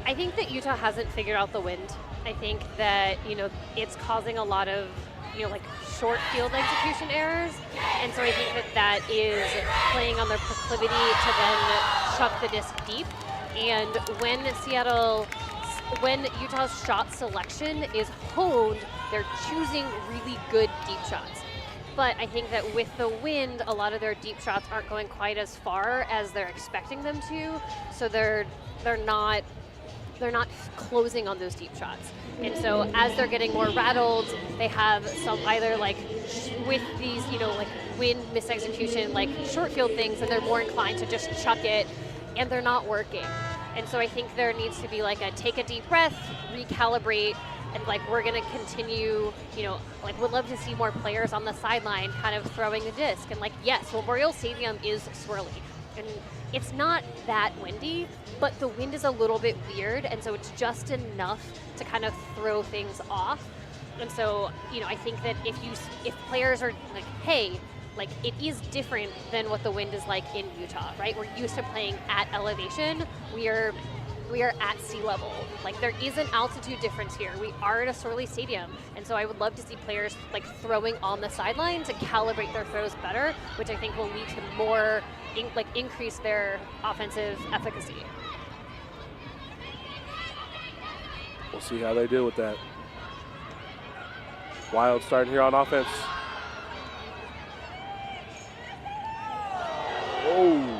I think that Utah hasn't figured out the wind. I think that, it's causing a lot of, short field execution errors. And so I think that is playing on their proclivity to then chuck the disc deep. And when Utah's shot selection is honed, they're choosing really good deep shots. But I think that with the wind, a lot of their deep shots aren't going quite as far as they're expecting them to. So they're not closing on those deep shots. And so as they're getting more rattled, they have some either with these, wind misexecution, short field things, and they're more inclined to just chuck it, and they're not working. And so I think there needs to be take a deep breath, recalibrate, and we're going to continue, would love to see more players on the sideline kind of throwing the disc. And yes, Memorial Stadium is swirly. And it's not that windy, but the wind is a little bit weird, and so it's just enough to kind of throw things off. And so, I think that if players are hey, it is different than what the wind is like in Utah, right? We're used to playing at elevation. We are we are at sea level. Like, there is an altitude difference here. We are at a Sorley Stadium, and so I would love to see players like throwing on the sideline to calibrate their throws better, which I think will lead to more, increase their offensive efficacy. We'll see how they deal with that. Wild starting here on offense. Oh.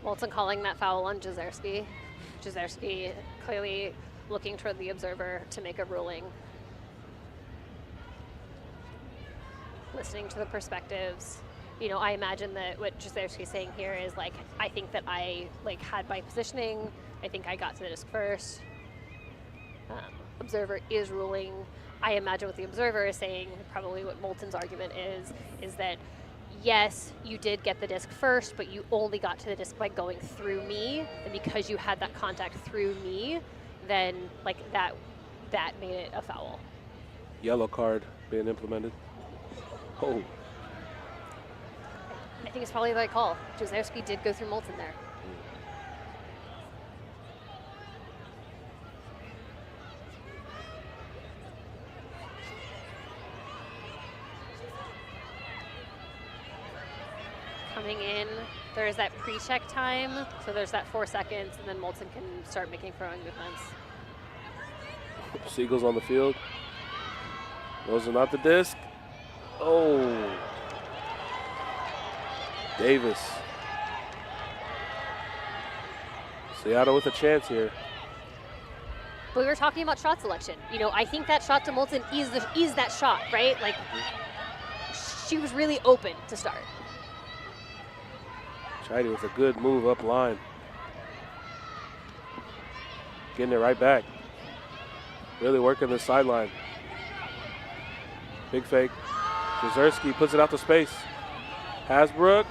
Moulton calling that foul on Jezierski. Jezierski clearly looking toward the observer to make a ruling. Listening to the perspectives. You know, I imagine that what Jezierski is saying here is like, I think that I had my positioning. I think I got to the disc first. Observer is ruling. I imagine what the observer is saying, probably what Moulton's argument is that yes, you did get the disc first, but you only got to the disc by going through me, and because you had that contact through me, then like that made it a foul. Yellow card being implemented. Oh. I think it's probably the right call. Jezierski did go through Moulton there. Coming in, there's that pre-check time, so there's that 4 seconds, and then Moulton can start making throwing movements. Seagulls on the field. Those are not the disc. Oh. Davis. Seattle with a chance here. But we were talking about shot selection. You know, I think that shot to Moulton is that shot, right? Like, she was really open to start. Chidi with a good move up line. Getting it right back. Really working the sideline. Big fake. Jezierski puts it out to space. Hasbrook.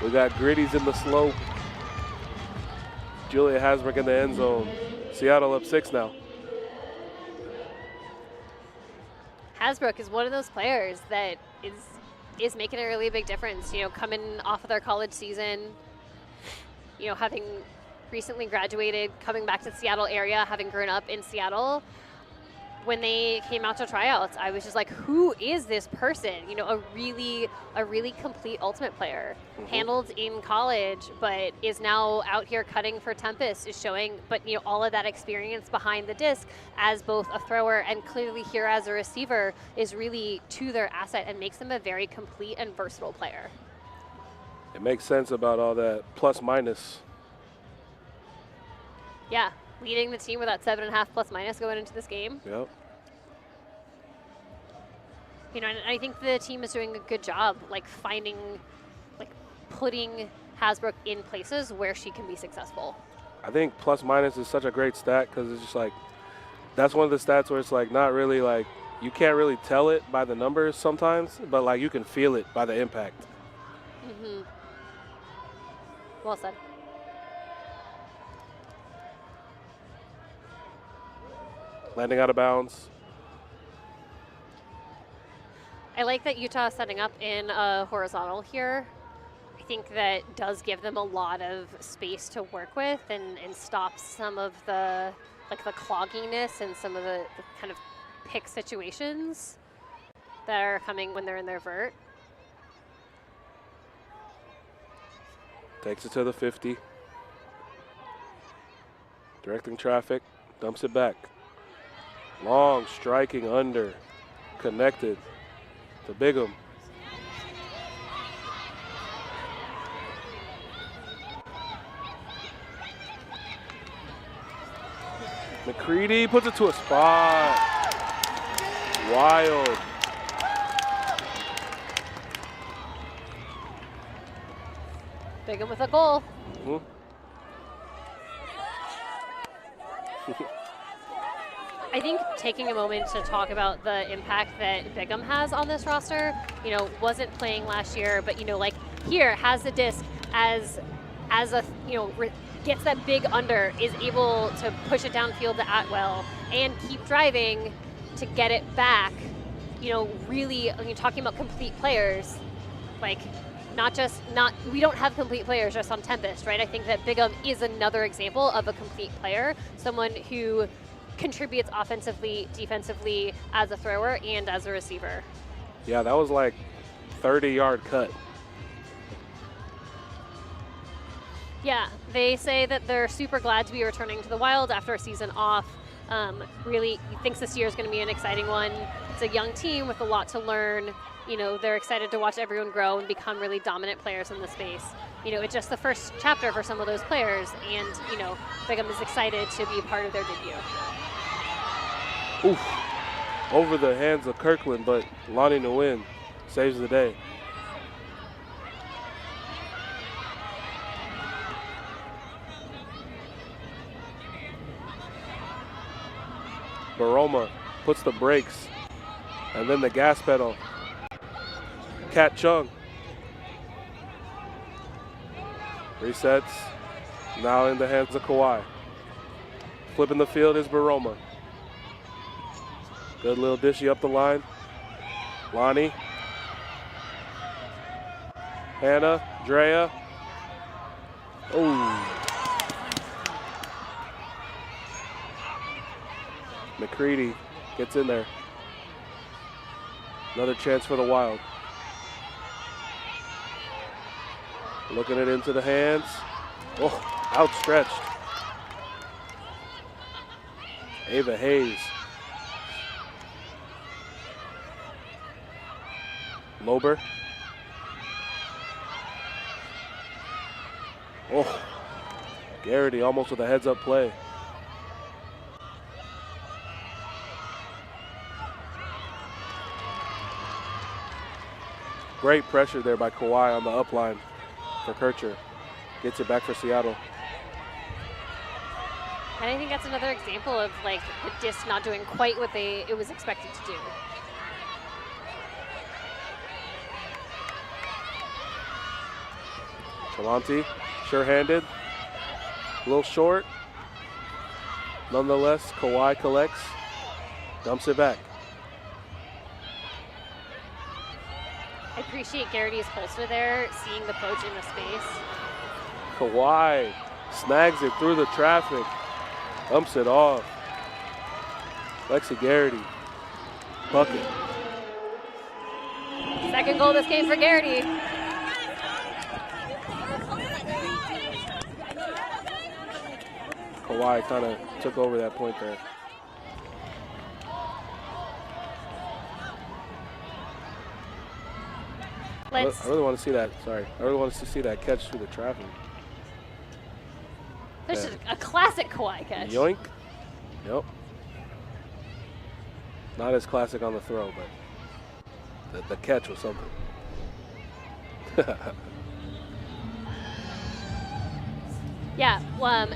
We got Gritties in the slope. Julia Hasbrook in the end zone. Seattle up 6 now. Hasbrook is one of those players that is making a really big difference. You know, coming off of their college season, you know, having recently graduated, coming back to the Seattle area, having grown up in Seattle. When they came out to tryouts, I was just like, who is this person? You know, a really complete ultimate player. Handled in college, but is now out here cutting for Tempest, is showing, but you know, all of that experience behind the disc as both a thrower and clearly here as a receiver is really to their asset and makes them a very complete and versatile player. It makes sense about all that plus minus. Yeah, leading the team with that 7.5 plus minus going into this game. Yep. You know, and I think the team is doing a good job, like putting Hasbrook in places where she can be successful. I think plus minus is such a great stat because it's just like, that's one of the stats where it's like not really like, you can't really tell it by the numbers sometimes, but like you can feel it by the impact. Mm-hmm. Well said. Landing out of bounds. I like that Utah is setting up in a horizontal here. I think that does give them a lot of space to work with and stops some of the the clogginess and some of the kind of pick situations that are coming when they're in their vert. Takes it to the 50. Directing traffic, dumps it back. Long striking under, connected to Bigham. McCready puts it to a spot. Wild. Bigham with a goal. Mm-hmm. I think taking a moment to talk about the impact that Bigham has on this roster, you know, wasn't playing last year, but, you know, like here has the disc as a, you know, gets that big under, is able to push it downfield to Atwell and keep driving to get it back you know, really, when you're talking about complete players, like, we don't have complete players just on Tempest, right? I think that Bigham is another example of a complete player, someone who contributes offensively, defensively, as a thrower, and as a receiver. Yeah, that was like 30-yard cut. Yeah, they say that they're super glad to be returning to the Wild after a season off. Really thinks this year is going to be an exciting one. It's a young team with a lot to learn. You know, they're excited to watch everyone grow and become really dominant players in the space. You know, it's just the first chapter for some of those players, and, you know, Bigham is excited to be part of their debut. Oof. Over the hands of Kirkland, but Lonnie Nguyen saves the day. Baroma puts the brakes and then the gas pedal. Cat Chung resets, now in the hands of Kawhi. Flipping the field is Baroma. Good little dishy up the line. Lonnie. Hannah, Drea. Ooh. McCready gets in there. Another chance for the Wild. Looking it into the hands. Oh, outstretched. Ava Hayes. Lober. Oh, Garrity almost with a heads-up play. Great pressure there by Kawhi on the upline for Kircher. Gets it back for Seattle. And I think that's another example of, like, the disc not doing quite what it was expected to do. Tramonti, sure-handed, a little short. Nonetheless, Kawhi collects, dumps it back. I appreciate Garrity's holster there, seeing the poach in the space. Kawhi snags it through the traffic, dumps it off. Lexi Garrity, bucket. Second goal this game for Garrity. Kawhi kind of took over that point there. I really want to see that. Sorry, I really want to see that catch through the traffic. This is a classic Kawhi catch. Yoink. Yep. Not as classic on the throw, but the catch was something. Yeah,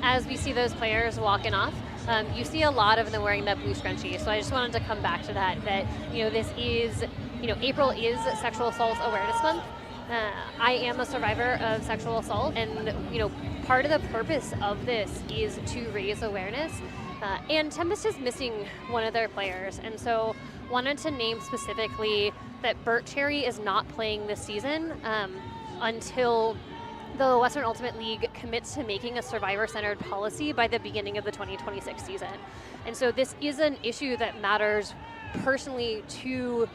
as we see those players walking off, you see a lot of them wearing that blue scrunchie. So I just wanted to come back to that, you know, this is, you know, April is Sexual Assault Awareness Month. I am a survivor of sexual assault, and, you know, part of the purpose of this is to raise awareness. And Tempest is missing one of their players, and so wanted to name specifically that Bert Cherry is not playing this season until the Western Ultimate League commits to making a survivor-centered policy by the beginning of the 2026 season. And so this is an issue that matters personally to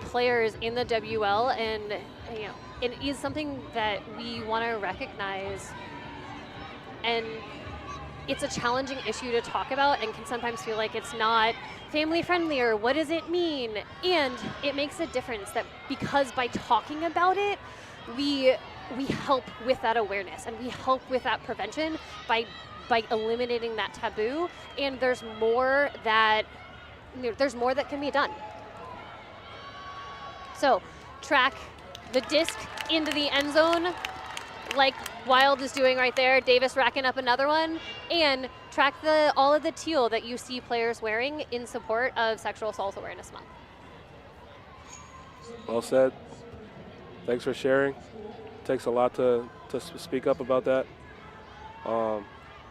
players in the WL, and, you know, it is something that we want to recognize. And it's a challenging issue to talk about and can sometimes feel like it's not family friendly, or what does it mean? And it makes a difference that because by talking about it, we help with that awareness, and we help with that prevention by eliminating that taboo. And there's more that, you know, there's more that can be done. So track the disc into the end zone, like Wild is doing right there. Davis racking up another one, and track all of the teal that you see players wearing in support of Sexual Assault Awareness Month. Well said. Thanks for sharing. It takes a lot to speak up about that.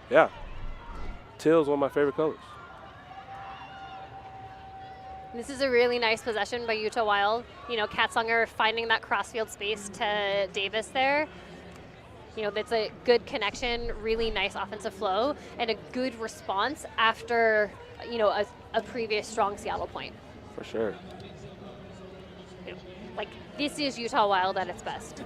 Yeah, teal is one of my favorite colors. This is a really nice possession by Utah Wild. You know, Katzonger finding that crossfield space to Davis there. You know, that's a good connection, really nice offensive flow, and a good response after, you know, a previous strong Seattle point. For sure. You know, like, this is Utah Wild at its best.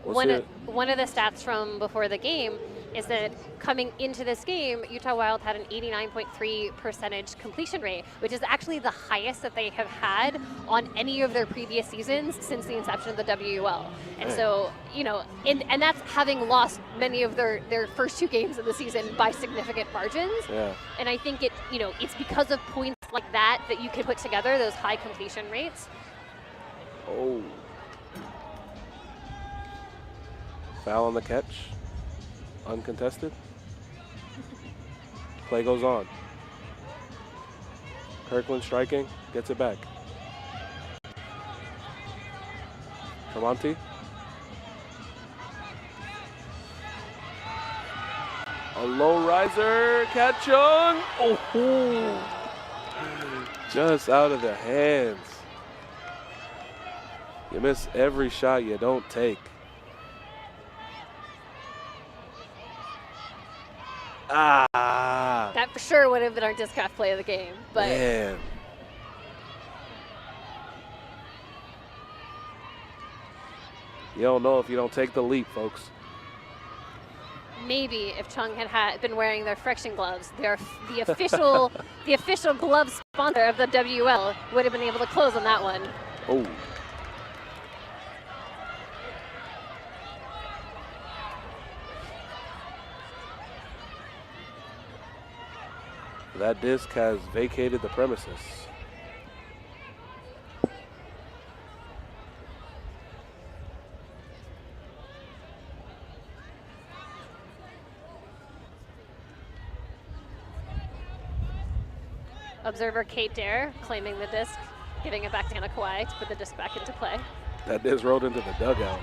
One of the stats from before the game is that coming into this game, Utah Wild had an 89.3% completion rate, which is actually the highest that they have had on any of their previous seasons since the inception of the WUL. And so, you know, and that's having lost many of their first 2 games of the season by significant margins. Yeah. And I think it's because of points like that you can put together those high completion rates. Oh. Foul on the catch. Uncontested. Play goes on. Kirkland striking, gets it back. Tremonti. A low riser, Kachung. Oh, just out of the hands. You miss every shot you don't take. Ah. That for sure would have been our discraft play of the game, but man. You don't know if you don't take the leap, folks. maybe if Chung had been wearing their friction gloves, the official the official glove sponsor of the WUL would have been able to close on that one. Oh. That disc has vacated the premises. Observer Kate Dare claiming the disc, giving it back to Anna Kawhi to put the disc back into play. That disc rolled into the dugout.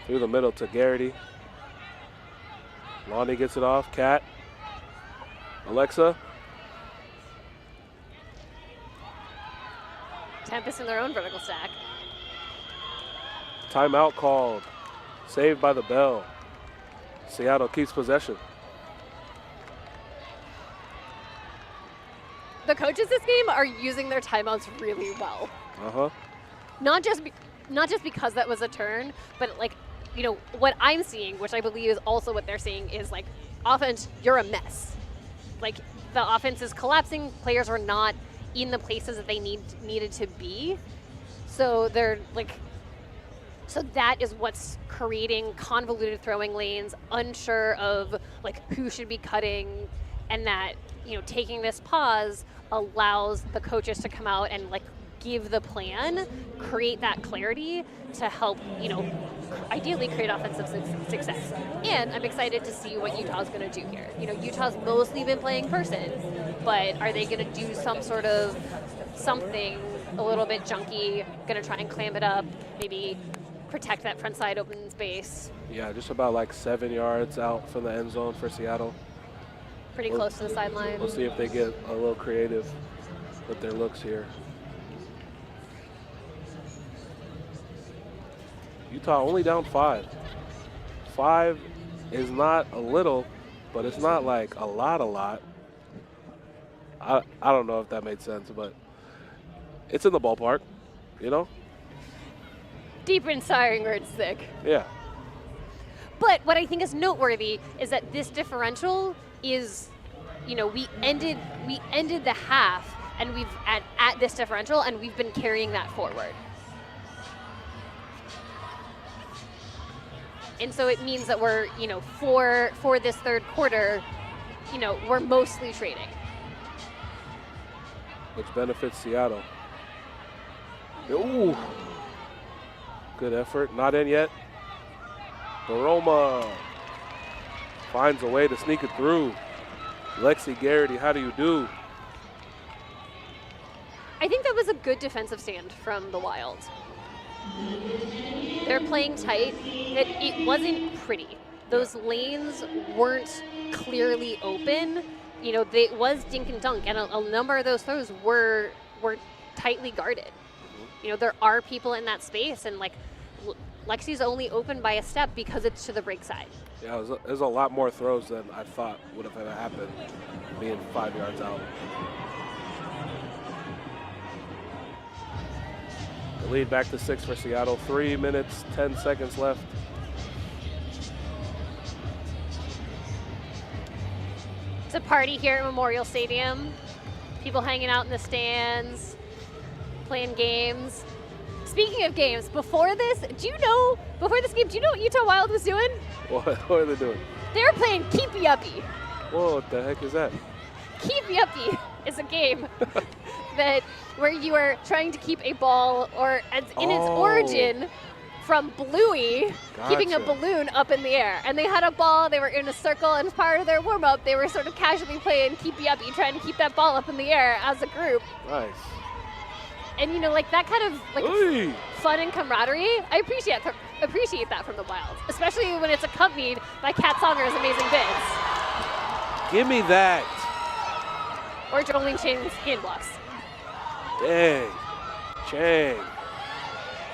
Through the middle to Garrity. Lonnie gets it off. Kat. Alexa. Tempest in their own vertical stack. Timeout called. Saved by the bell. Seattle keeps possession. The coaches this game are using their timeouts really well. Uh-huh. Not just because that was a turn, but like, you know, what I'm seeing, which I believe is also what they're seeing, is like, offense, you're a mess. Like, the offense is collapsing. Players are not in the places that they needed to be. So they're like, so that is what's creating convoluted throwing lanes, unsure of like who should be cutting, and that, you know, taking this pause allows the coaches to come out and like give the plan, create that clarity to help, you know, ideally create offensive success. And I'm excited to see what Utah's going to do here. You know, Utah's mostly been playing person, but are they going to do some sort of something a little bit junky, going to try and clamp it up, maybe protect that front side open space? Yeah, just about like 7 yards out from the end zone for Seattle. Pretty close to the sideline. We'll see if they get a little creative with their looks here. Utah only down 5. 5 is not a little, but it's not like a lot. I don't know if that made sense, but it's in the ballpark, you know? Deep inspiring words, Thick. Yeah. But what I think is noteworthy is that this differential is, you know, we ended the half and we've at this differential and we've been carrying that forward. And so it means that we're, you know, for this third quarter, you know, we're mostly trading. Which benefits Seattle. Ooh. Good effort. Not in yet. Baroma finds a way to sneak it through. Lexi Garrity, how do you do? I think that was a good defensive stand from the Wild. They're playing tight. It wasn't pretty. those lanes weren't clearly open. You know, it was dink and dunk, and a number of those throws were tightly guarded. You know, there are people in that space, and like Lexi's only open by a step because it's to the break side. Yeah, there's a lot more throws than I thought would have happened being 5 yards out. The lead back to 6 for Seattle. 3 minutes, 10 seconds left. It's a party here at Memorial Stadium. People hanging out in the stands, playing games. Speaking of games, before this game, do you know what Utah Wild was doing? What are they doing? They were playing Keepy Uppy. Whoa, what the heck is that? Keepy Uppy is a game where you are trying to keep a ball, or in its origin, from Bluey, keeping a balloon up in the air. And they had a ball, they were in a circle, and as part of their warm-up, they were sort of casually playing Keepy Uppy, trying to keep that ball up in the air as a group. Nice. And you know, like that kind of like fun and camaraderie, I appreciate that from the Wild, especially when it's accompanied by Kat Songer's amazing bids. Give me that. Or Jolene Chang's hand blocks. Dang. Chang.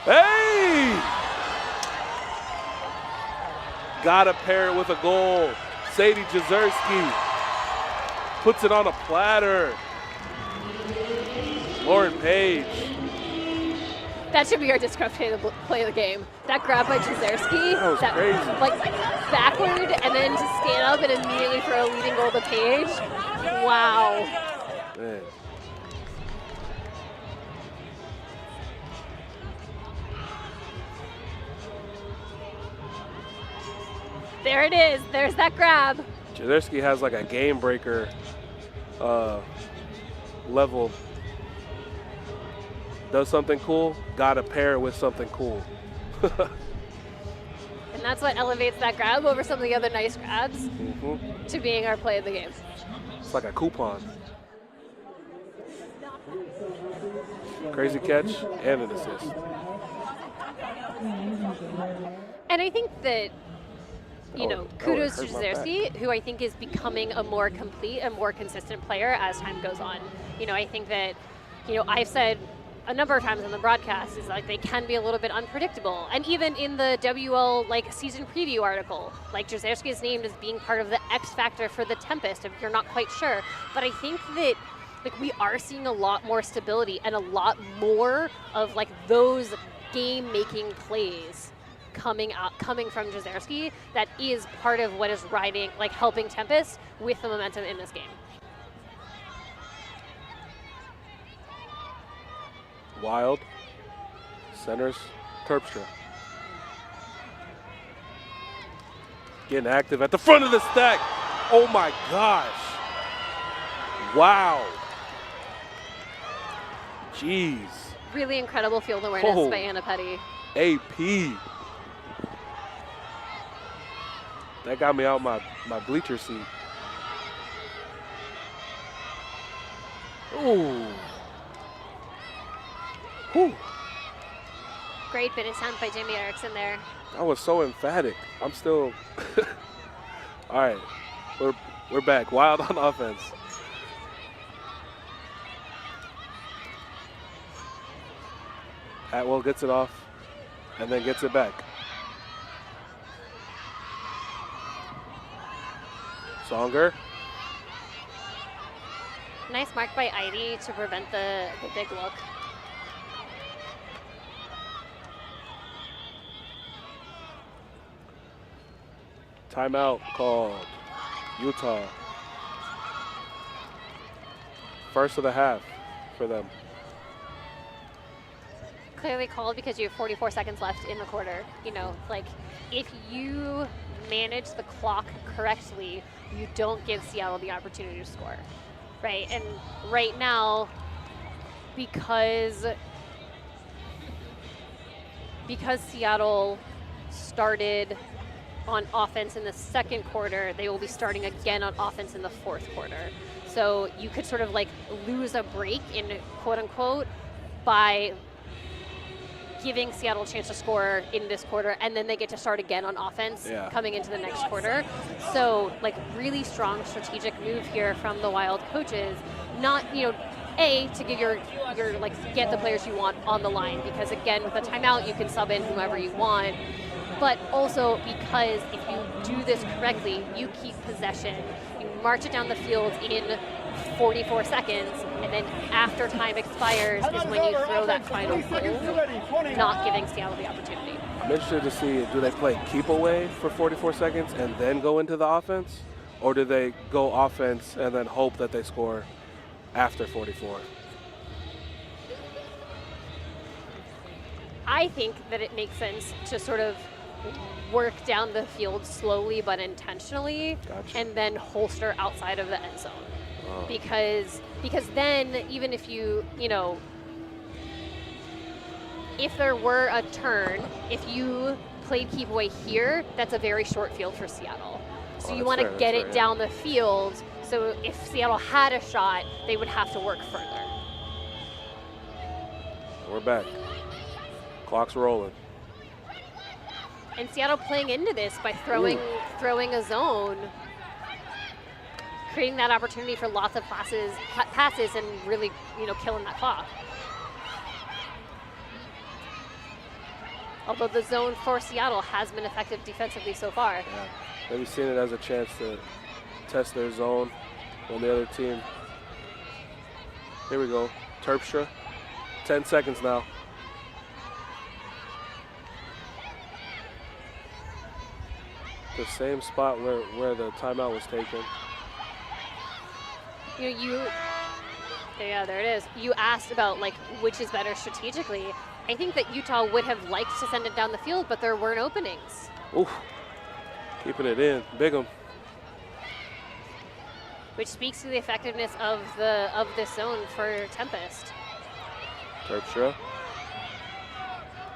Hey! Gotta pair it with a goal. Sadie Jezierski puts it on a platter. Lauren Page. That should be our discredited play of the game. That grab by Jezierski. That was crazy. Like backward and then to stand up and immediately throw a leading goal to Page. Wow. Man. There it is. There's that grab. Jezierski has like a game breaker level. Does something cool, gotta pair it with something cool. And that's what elevates that grab over some of the other nice grabs to being our play of the game. It's like a coupon. Crazy catch and an assist. And I think that, you know, kudos to hurt my Jezierski, who I think is becoming a more complete and more consistent player as time goes on. You know, I think that, you know, I've said a number of times on the broadcast is like they can be a little bit unpredictable. And even in the WUL like season preview article, like Jezierski is named as being part of the X factor for the Tempest if you're not quite sure. But I think that like we are seeing a lot more stability and a lot more of like those game-making plays coming from Jezierski that is part of what is riding, like helping Tempest with the momentum in this game. Wild, centers, Terpstra. Getting active at the front of the stack. Oh my gosh. Wow. Jeez. Really incredible field awareness by Anna Petty. AP. That got me out my bleacher seat. Ooh. Whew. Great bit of sound by Jamie Erickson there. That was so emphatic. I'm still. All right, we're back. Wild on offense. Atwell gets it off and then gets it back. Songer. Nice mark by Heidi to prevent the big look. Timeout called. Utah. First of the half for them. Clearly called because you have 44 seconds left in the quarter. You know, like if you manage the clock correctly, you don't give Seattle the opportunity to score, right? And right now, because Seattle started on offense in the second quarter, they will be starting again on offense in the fourth quarter. So you could sort of like lose a break in quote unquote by giving Seattle a chance to score in this quarter, and then they get to start again on offense coming into the next quarter. So, like, really strong strategic move here from the Wild coaches. Not, to give your like get the players you want on the line, because again, with a timeout, you can sub in whomever you want. But also because if you do this correctly, you keep possession. You march it down the field in 44 seconds, and then after time expires is when you throw that final goal, not giving Seattle the opportunity. I'm interested to see, do they play keep away for 44 seconds and then go into the offense? Or do they go offense and then hope that they score after 44? I think that it makes sense to sort of work down the field slowly but intentionally, and then holster outside of the end zone. Because then even if if there were a turn, if you played keep away here, that's a very short field for Seattle. So you want to get it down the field, so if Seattle had a shot, they would have to work further. We're back. Clock's rolling. And Seattle playing into this by throwing a zone, creating that opportunity for lots of passes and really, killing that clock. Although the zone for Seattle has been effective defensively so far. Yeah. Maybe seeing it as a chance to test their zone on the other team. Here we go. Terpstra. 10 seconds now. The same spot where the timeout was taken. There it is. You asked about which is better strategically. I think that Utah would have liked to send it down the field, but there weren't openings. Oof. Keeping it in. Bigham. Which speaks to the effectiveness of this zone for Tempest. Terpstra.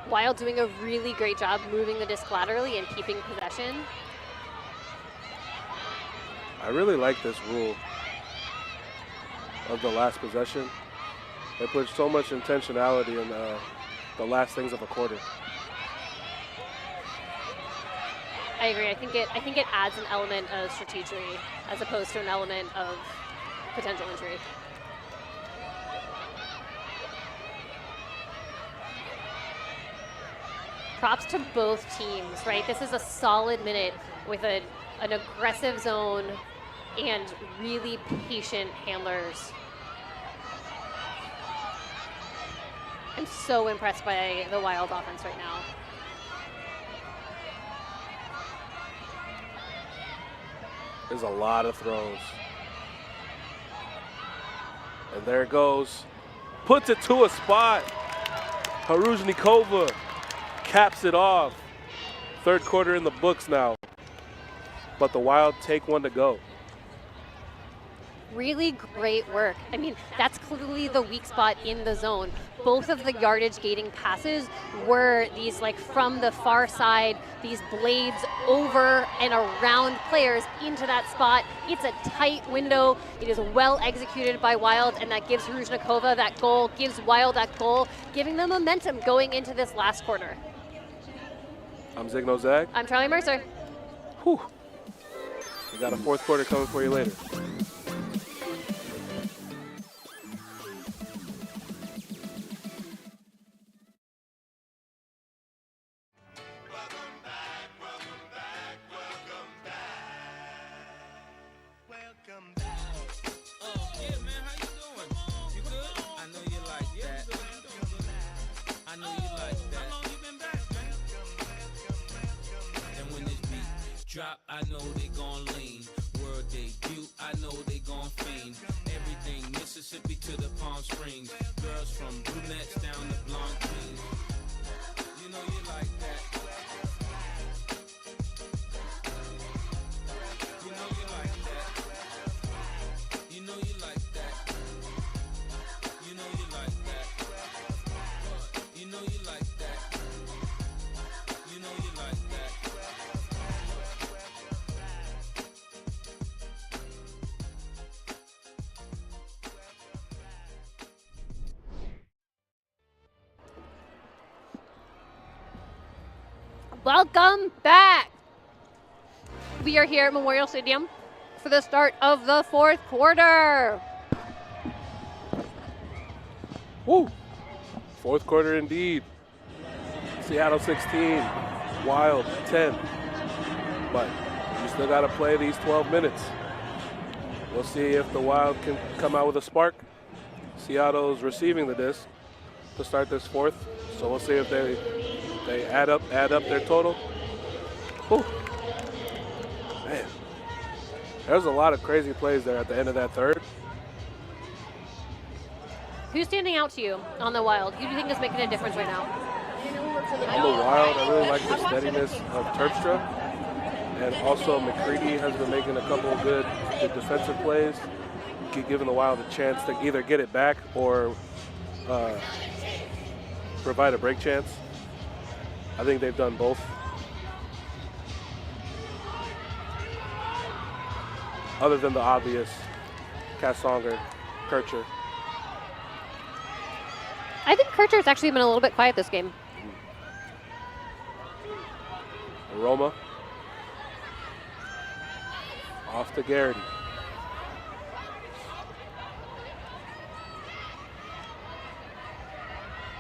Wild doing a really great job moving the disc laterally and keeping possession. I really like this rule of the last possession. They put so much intentionality in the last things of a quarter. I agree. I think it adds an element of strategy as opposed to an element of potential injury. Props to both teams, right? This is a solid minute with an aggressive zone and really patient handlers. I'm so impressed by the Wild offense right now. There's a lot of throws. And there it goes. Puts it to a spot. Haruzhnikova caps it off. Third quarter in the books now. But the Wild take one to go. Really great work. I mean, that's clearly the weak spot in the zone. Both of the yardage gating passes were these from the far side, these blades over and around players into that spot. It's a tight window. It is well executed by Wild, and that gives Haruzhnikova that goal, gives Wild that goal, giving them momentum going into this last quarter. I'm Zigno Zag. I'm Charlie Mercer. Whew. We got a fourth quarter coming for you later. Drop, I know they gon' lean. World debut, I know they gon' fiend. Everything Mississippi to the Palm Springs. Girls from brunettes down to blonde queens. You know you like that. You know you like that. You know you like that. You know you like that. You know you like that. You know you like that. Welcome back. We are here at Memorial Stadium for the start of the fourth quarter. Woo! Fourth quarter indeed. Seattle 16, Wild 10. But you still got to play these 12 minutes. We'll see if the Wild can come out with a spark. Seattle's receiving the disc to start this fourth. So we'll see if they add up their total. Whew. Man, there's a lot of crazy plays there at the end of that third. Who's standing out to you on the Wild? Who do you think is making a difference right now? On the Wild, I really like the steadiness of Terpstra. And also McCready has been making a couple of good defensive plays, giving the Wild a chance to either get it back or provide a break chance. I think they've done both. Other than the obvious, Kassonger, Kircher. I think Kircher's actually been a little bit quiet this game. Aroma. Off to Garrity.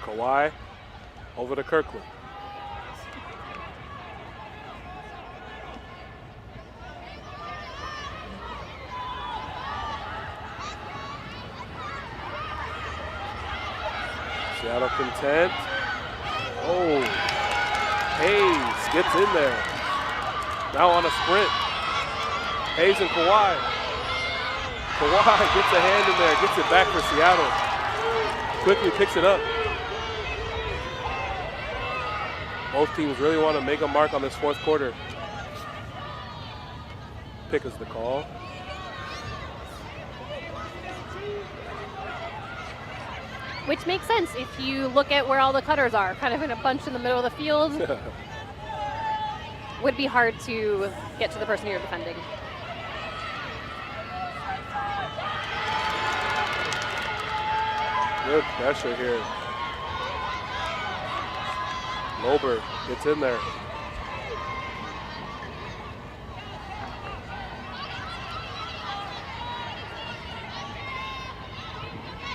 Kawhi over to Kirkland. Seattle content. Oh, Hayes gets in there. Now on a sprint. Hayes and Kawhi. Kawhi gets a hand in there, gets it back for Seattle. Quickly picks it up. Both teams really want to make a mark on this fourth quarter. Pick is the call. Which makes sense if you look at where all the cutters are, kind of in a bunch in the middle of the field. Would be hard to get to the person you're defending. Good pressure here. Lober gets in there.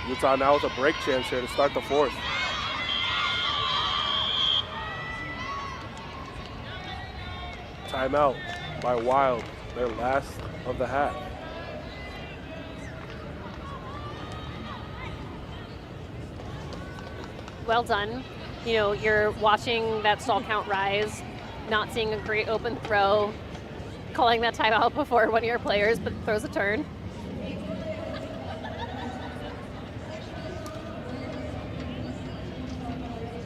Utah now with a break chance here to start the fourth. Timeout by Wild, their last of the half. Well done. You know, you're watching that stall count rise, not seeing a great open throw, calling that timeout before one of your players but throws a turn.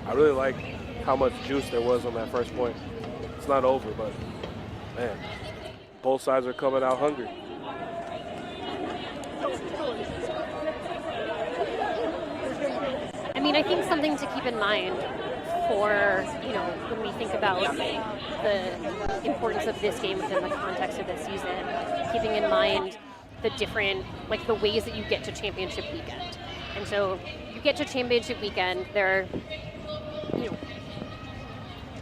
I really like how much juice there was on that first point. It's not over, but man, both sides are coming out hungry. I mean, I think something to keep in mind for, you know, when we think about the importance of this game within the context of this season, keeping in mind the different, like the ways that you get to championship weekend. And so you get to championship weekend, there are, you know,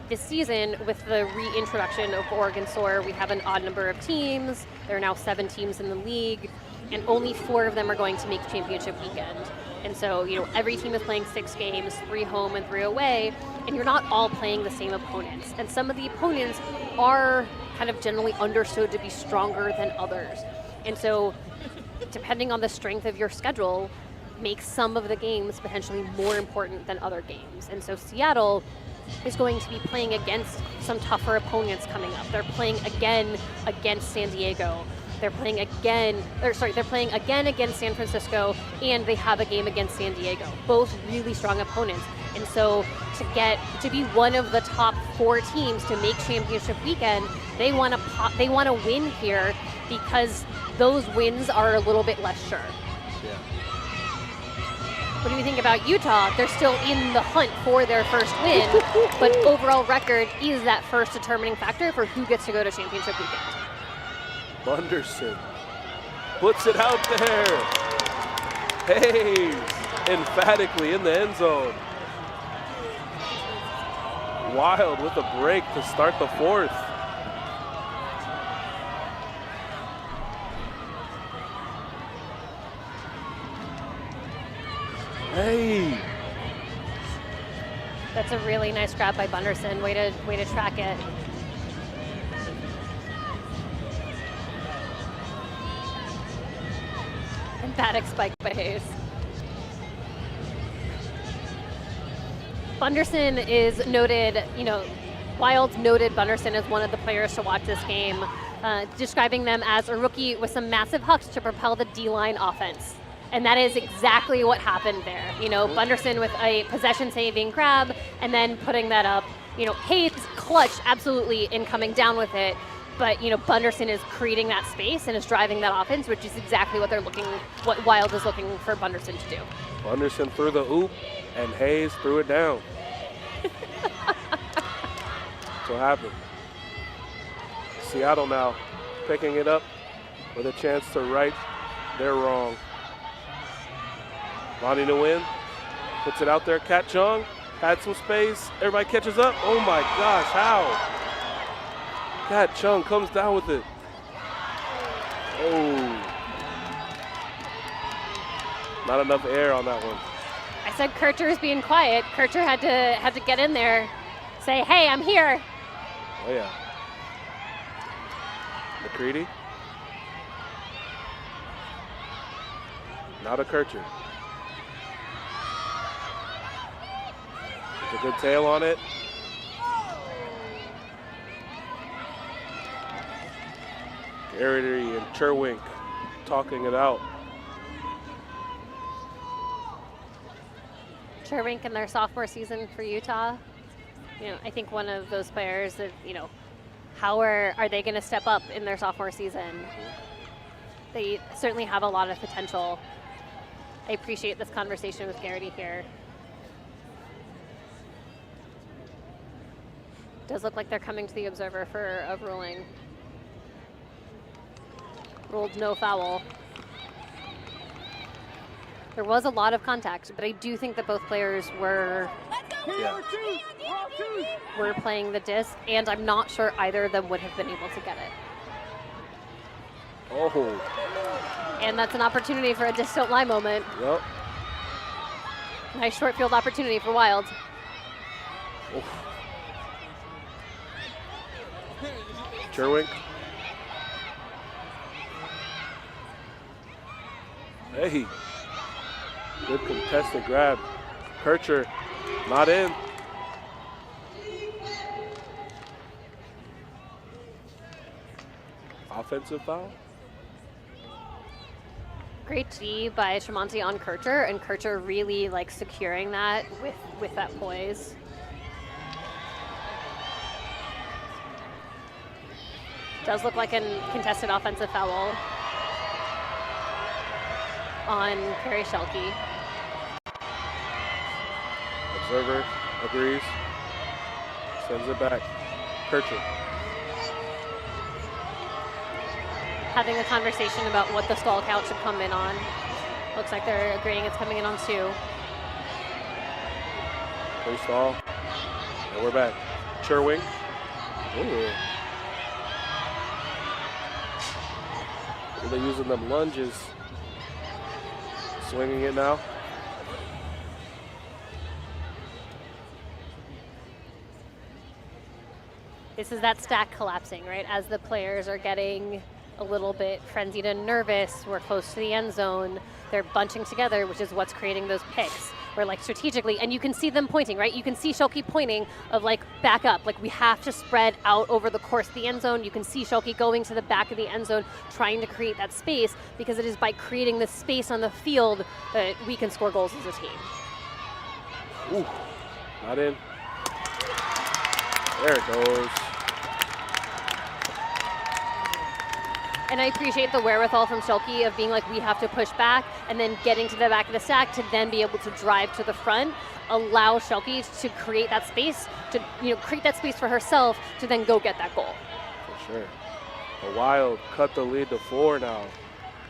this season with the reintroduction of Oregon Soar, we have an odd number of teams. There are now 7 teams in the league, and only 4 of them are going to make championship weekend. And so, you know, every team is playing 6 games, 3 home and 3 away, and you're not all playing the same opponents. And some of the opponents are kind of generally understood to be stronger than others. And so, depending on the strength of your schedule, makes some of the games potentially more important than other games. And so Seattle is going to be playing against some tougher opponents coming up. They're playing again against San Diego. They're playing again against San Francisco, and they have a game against San Diego. Both really strong opponents. And so to be one of the top 4 teams to make championship weekend, they want to win here because those wins are a little bit less sure. Yeah. What do you think about Utah? They're still in the hunt for their first win, but overall record is that first determining factor for who gets to go to championship weekend. Bunderson puts it out there. Hayes emphatically in the end zone. Wild with a break to start the fourth. Hey. That's a really nice grab by Bunderson. Way to track it. Emphatic spike by Hayes. Bunderson is noted, Wild noted Bunderson as one of the players to watch this game, describing them as a rookie with some massive hooks to propel the D-line offense. And that is exactly what happened there. Bunderson with a possession-saving grab and then putting that up. Hayes clutch absolutely in coming down with it, but Bunderson is creating that space and is driving that offense, which is exactly what Wild is looking for Bunderson to do. Bunderson threw the oop, and Hayes threw it down. That's what happened. Seattle now picking it up with a chance to right their wrong. Lonnie Nguyen puts it out there. Kat Chung had some space. Everybody catches up. Oh my gosh, how? Kat Chung comes down with it. Oh. Not enough air on that one. I said Kircher is being quiet. Kircher had to get in there, say, hey, I'm here. Oh yeah. McCready. Now to Kircher. It's a good tail on it. Garrity and Cherwink talking it out. Cherwink in their sophomore season for Utah. I think one of those players that, how are they going to step up in their sophomore season? They certainly have a lot of potential. I appreciate this conversation with Garrity here. Does look like they're coming to the observer for a ruling. Ruled no foul. There was a lot of contact, but I do think that both players were playing the disc, and I'm not sure either of them would have been able to get it. Oh. And that's an opportunity for a disc don't lie moment. Yep. Nice short field opportunity for Wild. Oh. Cherwink. Hey. Good contested grab. Kircher not in. Offensive foul. Great D by Tremonti on Kircher, and Kircher really securing that with that poise. Does look like a contested offensive foul on Kerry Shelke. Observer agrees. Sends it back. Kircher. Having a conversation about what the stall count should come in on. Looks like they're agreeing it's coming in on 2. Play stall. And we're back. Cherwink. Ooh. They're using them lunges. Swinging it now. This is that stack collapsing, right? As the players are getting a little bit frenzied and nervous, we're close to the end zone, they're bunching together, which is what's creating those picks. We're strategically, and you can see them pointing, right? You can see Shelke pointing of back up, we have to spread out over the course of the end zone. You can see Shelke going to the back of the end zone, trying to create that space, because it is by creating this space on the field that we can score goals as a team. Ooh, not in. There it goes. And I appreciate the wherewithal from Shelke of being we have to push back, and then getting to the back of the stack to then be able to drive to the front, allow Shelke to create that space, to create that space for herself to then go get that goal. For sure. The Wild cut the lead to 4 now.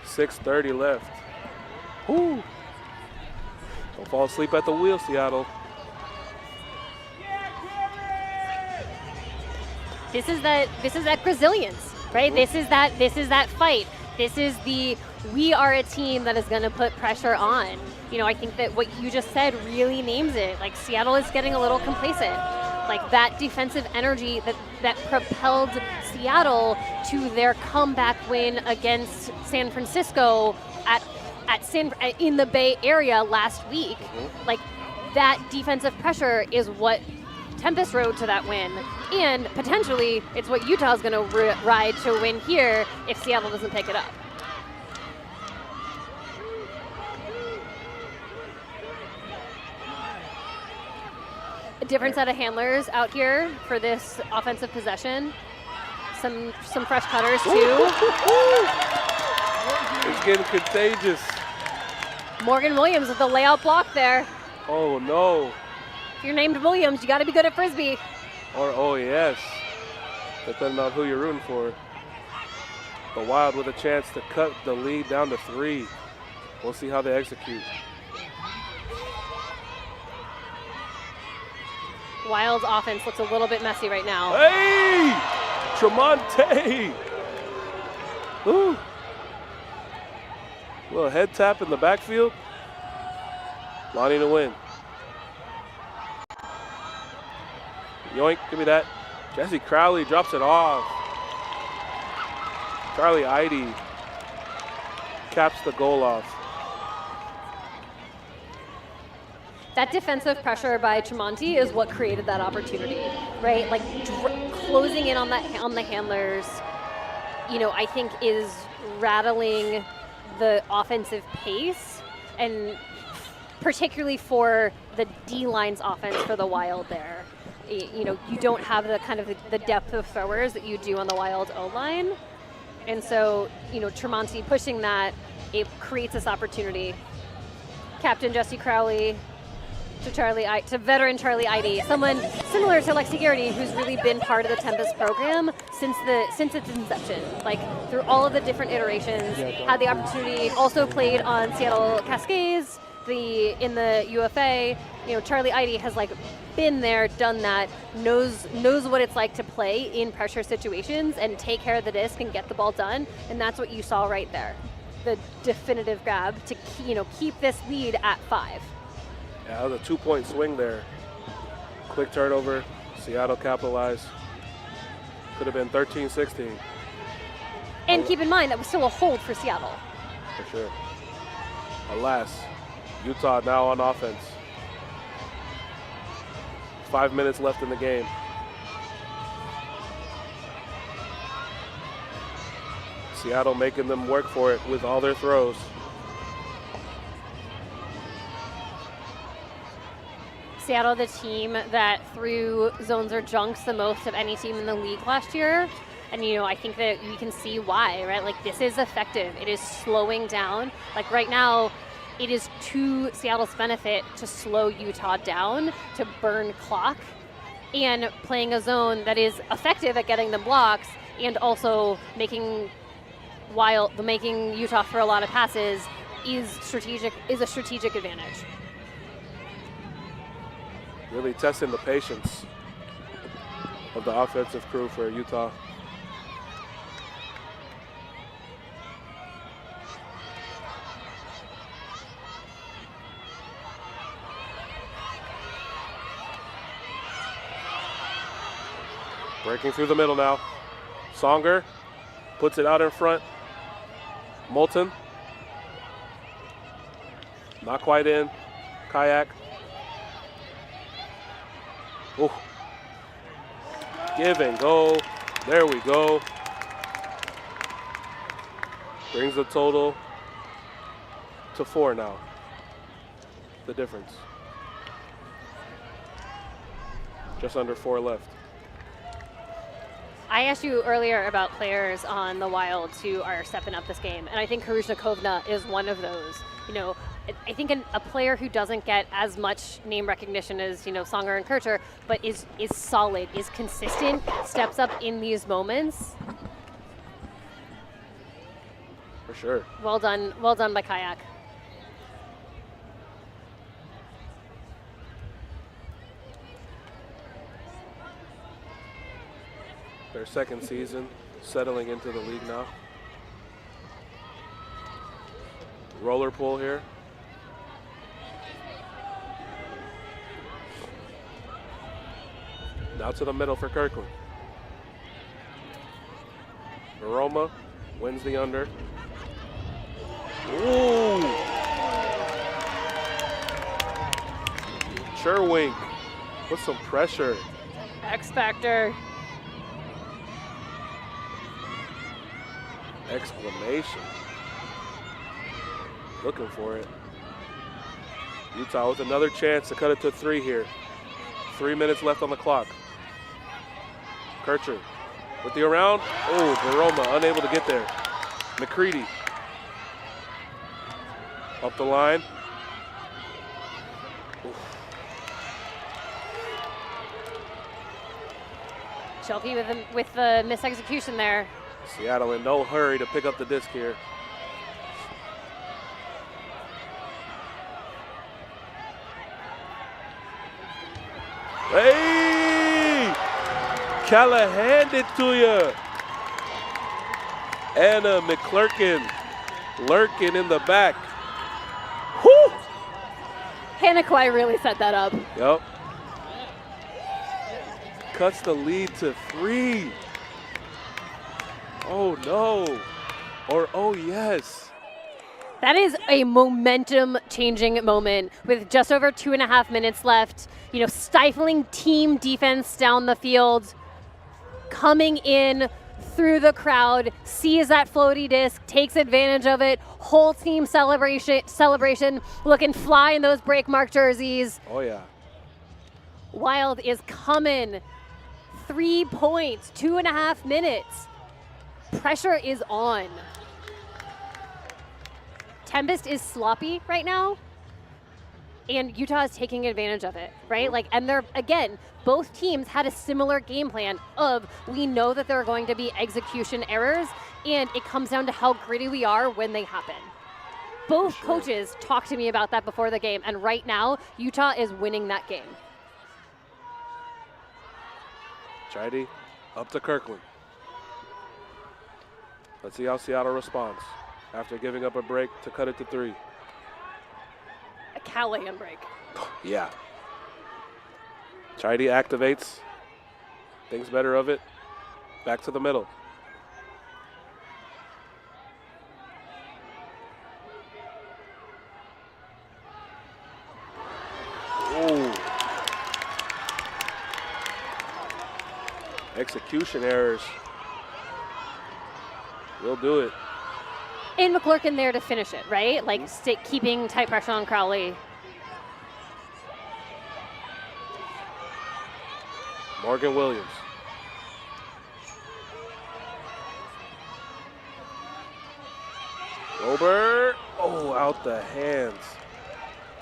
6:30 left. Woo! Don't fall asleep at the wheel, Seattle. This is that resilience, right? This is that fight. This is we are a team that is going to put pressure on. I think that what you just said really names it. Like, Seattle is getting a little complacent. Like, that defensive energy that propelled Seattle to their comeback win against San Francisco in the Bay Area last week. Like, that defensive pressure is what Tempest rode to that win, and potentially it's what Utah's going to ride to win here if Seattle doesn't pick it up. A different set of handlers out here for this offensive possession. Some fresh cutters too. It's getting contagious. Morgan Williams with the layout block there. Oh no. If you're named Williams, you got to be good at frisbee. Or oh yes, depending on who you're rooting for. The Wild with a chance to cut the lead down to 3. We'll see how they execute. Wild's offense looks a little bit messy right now. Hey! Tremonte! Ooh. Little head tap in the backfield. Lonnie to win. Yoink, give me that. Jesse Crowley drops it off. Charlie Eide caps the goal off. That defensive pressure by Tremonti is what created that opportunity, right? Like closing in on the handlers, I think is rattling the offensive pace, and particularly for the D-line's offense for the Wild there. You don't have the kind of the depth of throwers that you do on the Wild O-line. And so, Tremonti pushing that, it creates this opportunity. Captain Jesse Crowley to veteran Charlie Eide, someone similar to Lexi Garrity, who's really been part of the Tempest program since its inception. Like, through all of the different iterations, had the opportunity, also played on Seattle Cascades, in the UFA. Charlie Eide has been there, done that, knows what it's like to play in pressure situations and take care of the disc and get the ball done, and that's what you saw right there. The definitive grab to keep this lead at 5. Yeah, that was a 2-point swing there. Quick turnover, Seattle capitalized. Could have been 13-16. And keep in mind, that was still a hold for Seattle. For sure. Alas, Utah now on offense. 5 minutes left in the game. Seattle making them work for it with all their throws. Seattle, the team that threw zones or junks the most of any team in the league last year. And, I think that we can see why, right? Like, this is effective. It is slowing down. Like, right now, it is to Seattle's benefit to slow Utah down, to burn clock, and playing a zone that is effective at getting the blocks and also making Utah throw a lot of passes is a strategic advantage. Really testing the patience of the offensive crew for Utah. Breaking through the middle now. Songer puts it out in front. Moulton. Not quite in. Kayak. Ooh. Give and go. There we go. Brings the total to 4 now. The difference. Just under 4 left. I asked you earlier about players on the Wild who are stepping up this game, and I think Karuzhna Kovna is one of those. I think a player who doesn't get as much name recognition as Songer and Kircher, but is solid, is consistent, steps up in these moments. For sure. Well done by Kayak. their second season, settling into the league now. Roller pull here. Now to the middle for Kirkland. Aroma wins the under. Ooh! Sherwink with some pressure. X Factor. Exclamation. Looking for it. Utah with another chance to cut it to 3 here. 3 minutes left on the clock. Kircher with the around. Oh, Baroma unable to get there. McCready. Up the line. Shelby with the misexecution there. Seattle in no hurry to pick up the disc here. Hey! Callahan it to you. Anna McClurkin lurking in the back. Whew! Hannah Kwai really set that up. Yep. Cuts the lead to 3. Oh no. Or oh yes. That is a momentum-changing moment with just over 2.5 minutes left. You know, stifling team defense down the field, coming in through the crowd, sees that floaty disc, takes advantage of it, whole team celebration, looking fly in those break mark jerseys. Oh yeah. Wild is coming. 3 points, 2.5 minutes. Pressure is on. Tempest is sloppy right now, and Utah is taking advantage of it, right? Like, and they're, again, both teams had a similar game plan of, we know that there are going to be execution errors, and it comes down to how gritty we are when they happen. Both coaches talked to me about that before the game, and right now, Utah is winning that game. Chidi up to Kirkland. Let's see how Seattle responds after giving up a break to cut it to 3. A Callahan break. Yeah. Chidi activates, thinks better of it, back to the middle. Ooh. Execution errors. We'll do it. And McClurkin there to finish it, right? Like keeping tight pressure on Crowley. Morgan Williams. Robert. Oh, out the hands.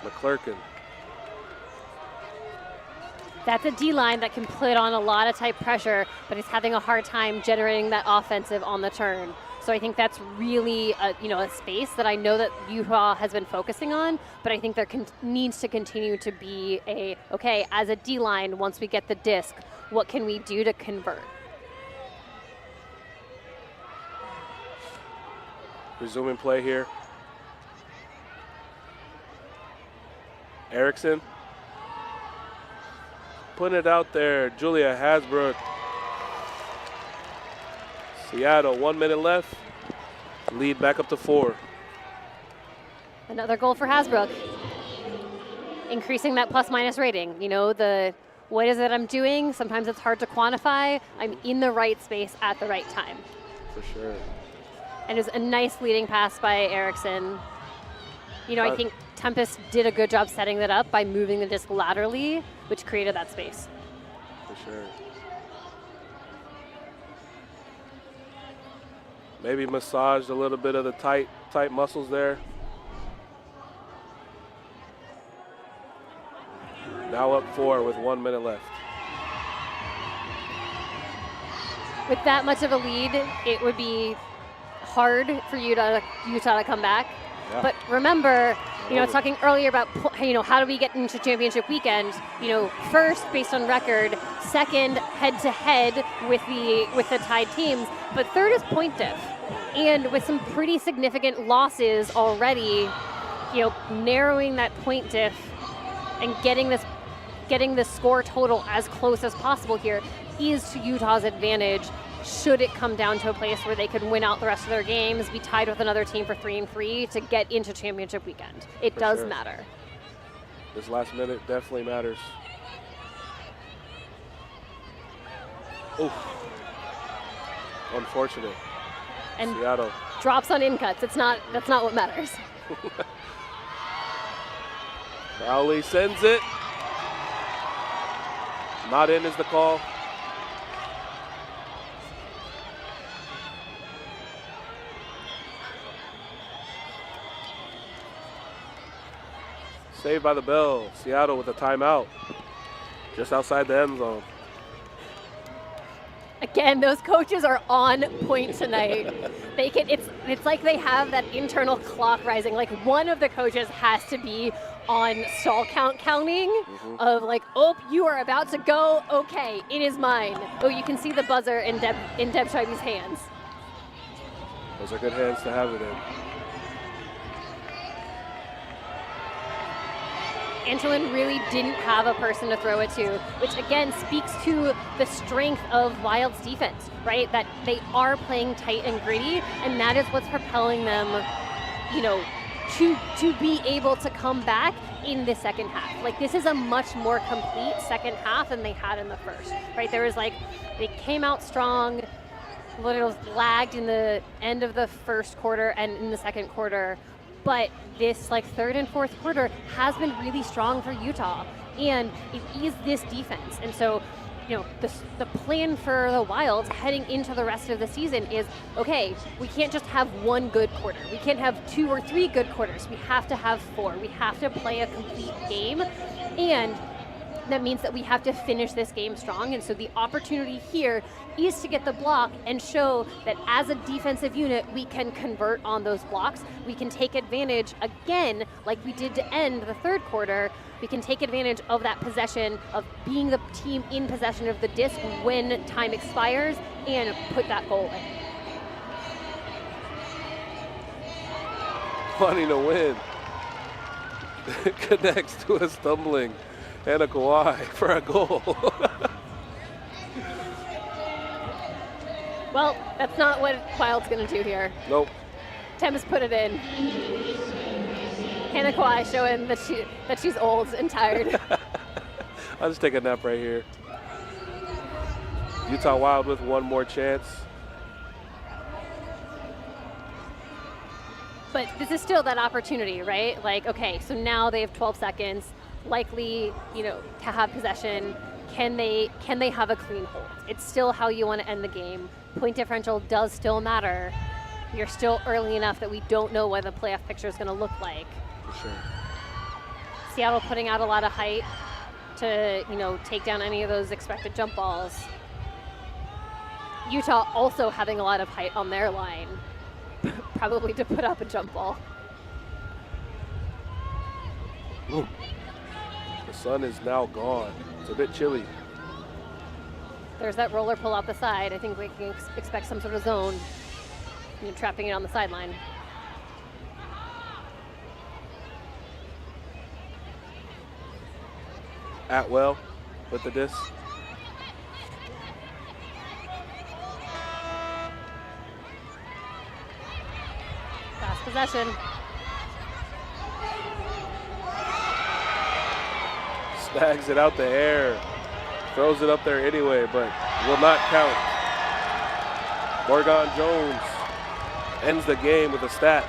McClurkin. That's a D-line that can put on a lot of tight pressure, but is having a hard time generating that offensive on the turn. So I think that's really a space that I know that Utah has been focusing on, but I think there needs to continue to be okay, as a D-line, once we get the disc, what can we do to convert? Resuming play here. Erickson. Putting it out there, Julia Hasbrook. Seattle, 1 minute left. Lead back up to 4. Another goal for Hasbrook. Increasing that plus-minus rating. You know, what is it I'm doing? Sometimes it's hard to quantify. I'm in the right space at the right time. For sure. And it was a nice leading pass by Erickson. You know, I think Tempest did a good job setting that up by moving the disc laterally, which created that space. For sure. Maybe massaged a little bit of the tight muscles there. Now up 4 with 1 minute left. With that much of a lead, it would be hard for Utah to come back. Yeah. But remember, You know, talking earlier about, you know, how do we get into championship weekend? You know, first based on record, second head-to-head with the tied teams, but third is point diff. And with some pretty significant losses already, you know, narrowing that point diff and getting the score total as close as possible here is to Utah's advantage. Should it come down to a place where they could win out the rest of their games, be tied with another team for 3-3 to get into championship weekend. It does matter. This last minute definitely matters. Oof. Unfortunate. And Seattle drops on in cuts. That's not what matters. Crowley sends it. Not in is the call. Saved by the bell. Seattle with a timeout just outside the end zone. Again, those coaches are on point tonight. It's like they have that internal clock rising. Like one of the coaches has to be on stall count counting of like, oh, you are about to go. Okay, it is mine. Oh, you can see the buzzer in Deb Scheibe's hands. Those are good hands to have it in. Antolin really didn't have a person to throw it to, which again speaks to the strength of Wild's defense, right? That they are playing tight and gritty, and that is what's propelling them, you know, to be able to come back in the second half. Like this is a much more complete second half than they had in the first, right? There was like, they came out strong, little lagged in the end of the first quarter and in the second quarter. But this like third and fourth quarter has been really strong for Utah, and it is this defense. And so, you know, the plan for the Wilds heading into the rest of the season is, okay, we can't just have one good quarter. We can't have 2 or 3 good quarters. We have to have 4. We have to play a complete game, and that means that we have to finish this game strong. And so the opportunity here is to get the block and show that as a defensive unit, we can convert on those blocks. We can take advantage again, like we did to end the third quarter. We can take advantage of that possession, of being the team in possession of the disc when time expires, and put that goal in. Wanting to win. Connects to a stumbling Hannah Kawhi for a goal. Well, that's not what Wild's going to do here. Nope. Tempest put it in. Hannah Kawhi showing that she's old and tired. I'll just take a nap right here. Utah Wild with one more chance. But this is still that opportunity, right? Like, okay, so now they have 12 seconds, likely, you know, to have possession. Can they have a clean hold? It's still how you want to end the game. Point differential does still matter. You're still early enough that we don't know what the playoff picture is going to look like. For sure. Seattle putting out a lot of height to, you know, take down any of those expected jump balls. Utah also having a lot of height on their line, probably to put up a jump ball. Ooh. The sun is now gone. It's a bit chilly. There's that roller pull out the side. I think we can expect some sort of zone, you know, trapping it on the sideline. Atwell with the disc. Fast possession. Snags it out the air. Throws it up there anyway, but will not count. Morgan Jones ends the game with a stat.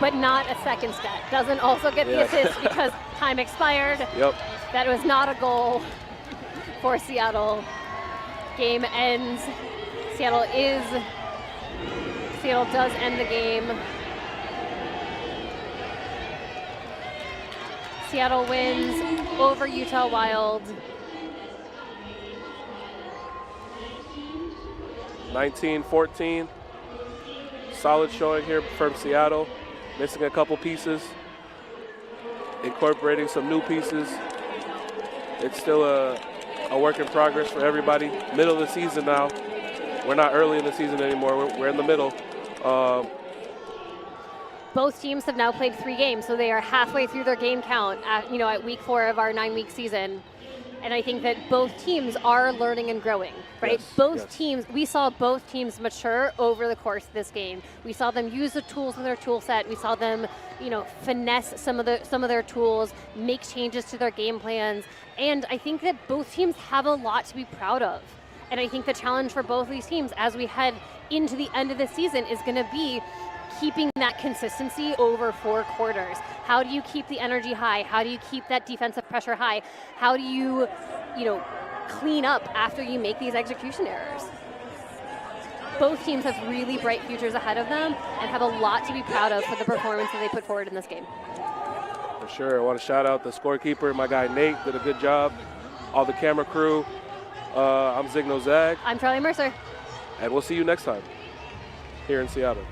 But not a second stat. Doesn't also get the assist because time expired. Yep. That was not a goal for Seattle. Game ends. Seattle does end the game. Seattle wins over Utah Wild. 19-14. Solid showing here from Seattle. missing a couple pieces, incorporating some new pieces. It's still a work in progress for everybody. Middle of the season now. We're not early in the season anymore. We're in the middle. Both teams have now played 3 games, so they are halfway through their game count at week 4 of our 9-week season. And I think that both teams are learning and growing, right? Yes. We saw both teams mature over the course of this game. We saw them use the tools in their tool set. We saw them, finesse some of their tools, make changes to their game plans. And I think that both teams have a lot to be proud of. And I think the challenge for both of these teams as we head into the end of the season is going to be keeping that consistency over 4 quarters. How do you keep the energy high? How do you keep that defensive pressure high? How do you, clean up after you make these execution errors? Both teams have really bright futures ahead of them and have a lot to be proud of for the performance that they put forward in this game. For sure. I want to shout out the scorekeeper, my guy Nate, did a good job. All the camera crew. I'm Zigno Zag. I'm Charlie Mercer. And we'll see you next time here in Seattle.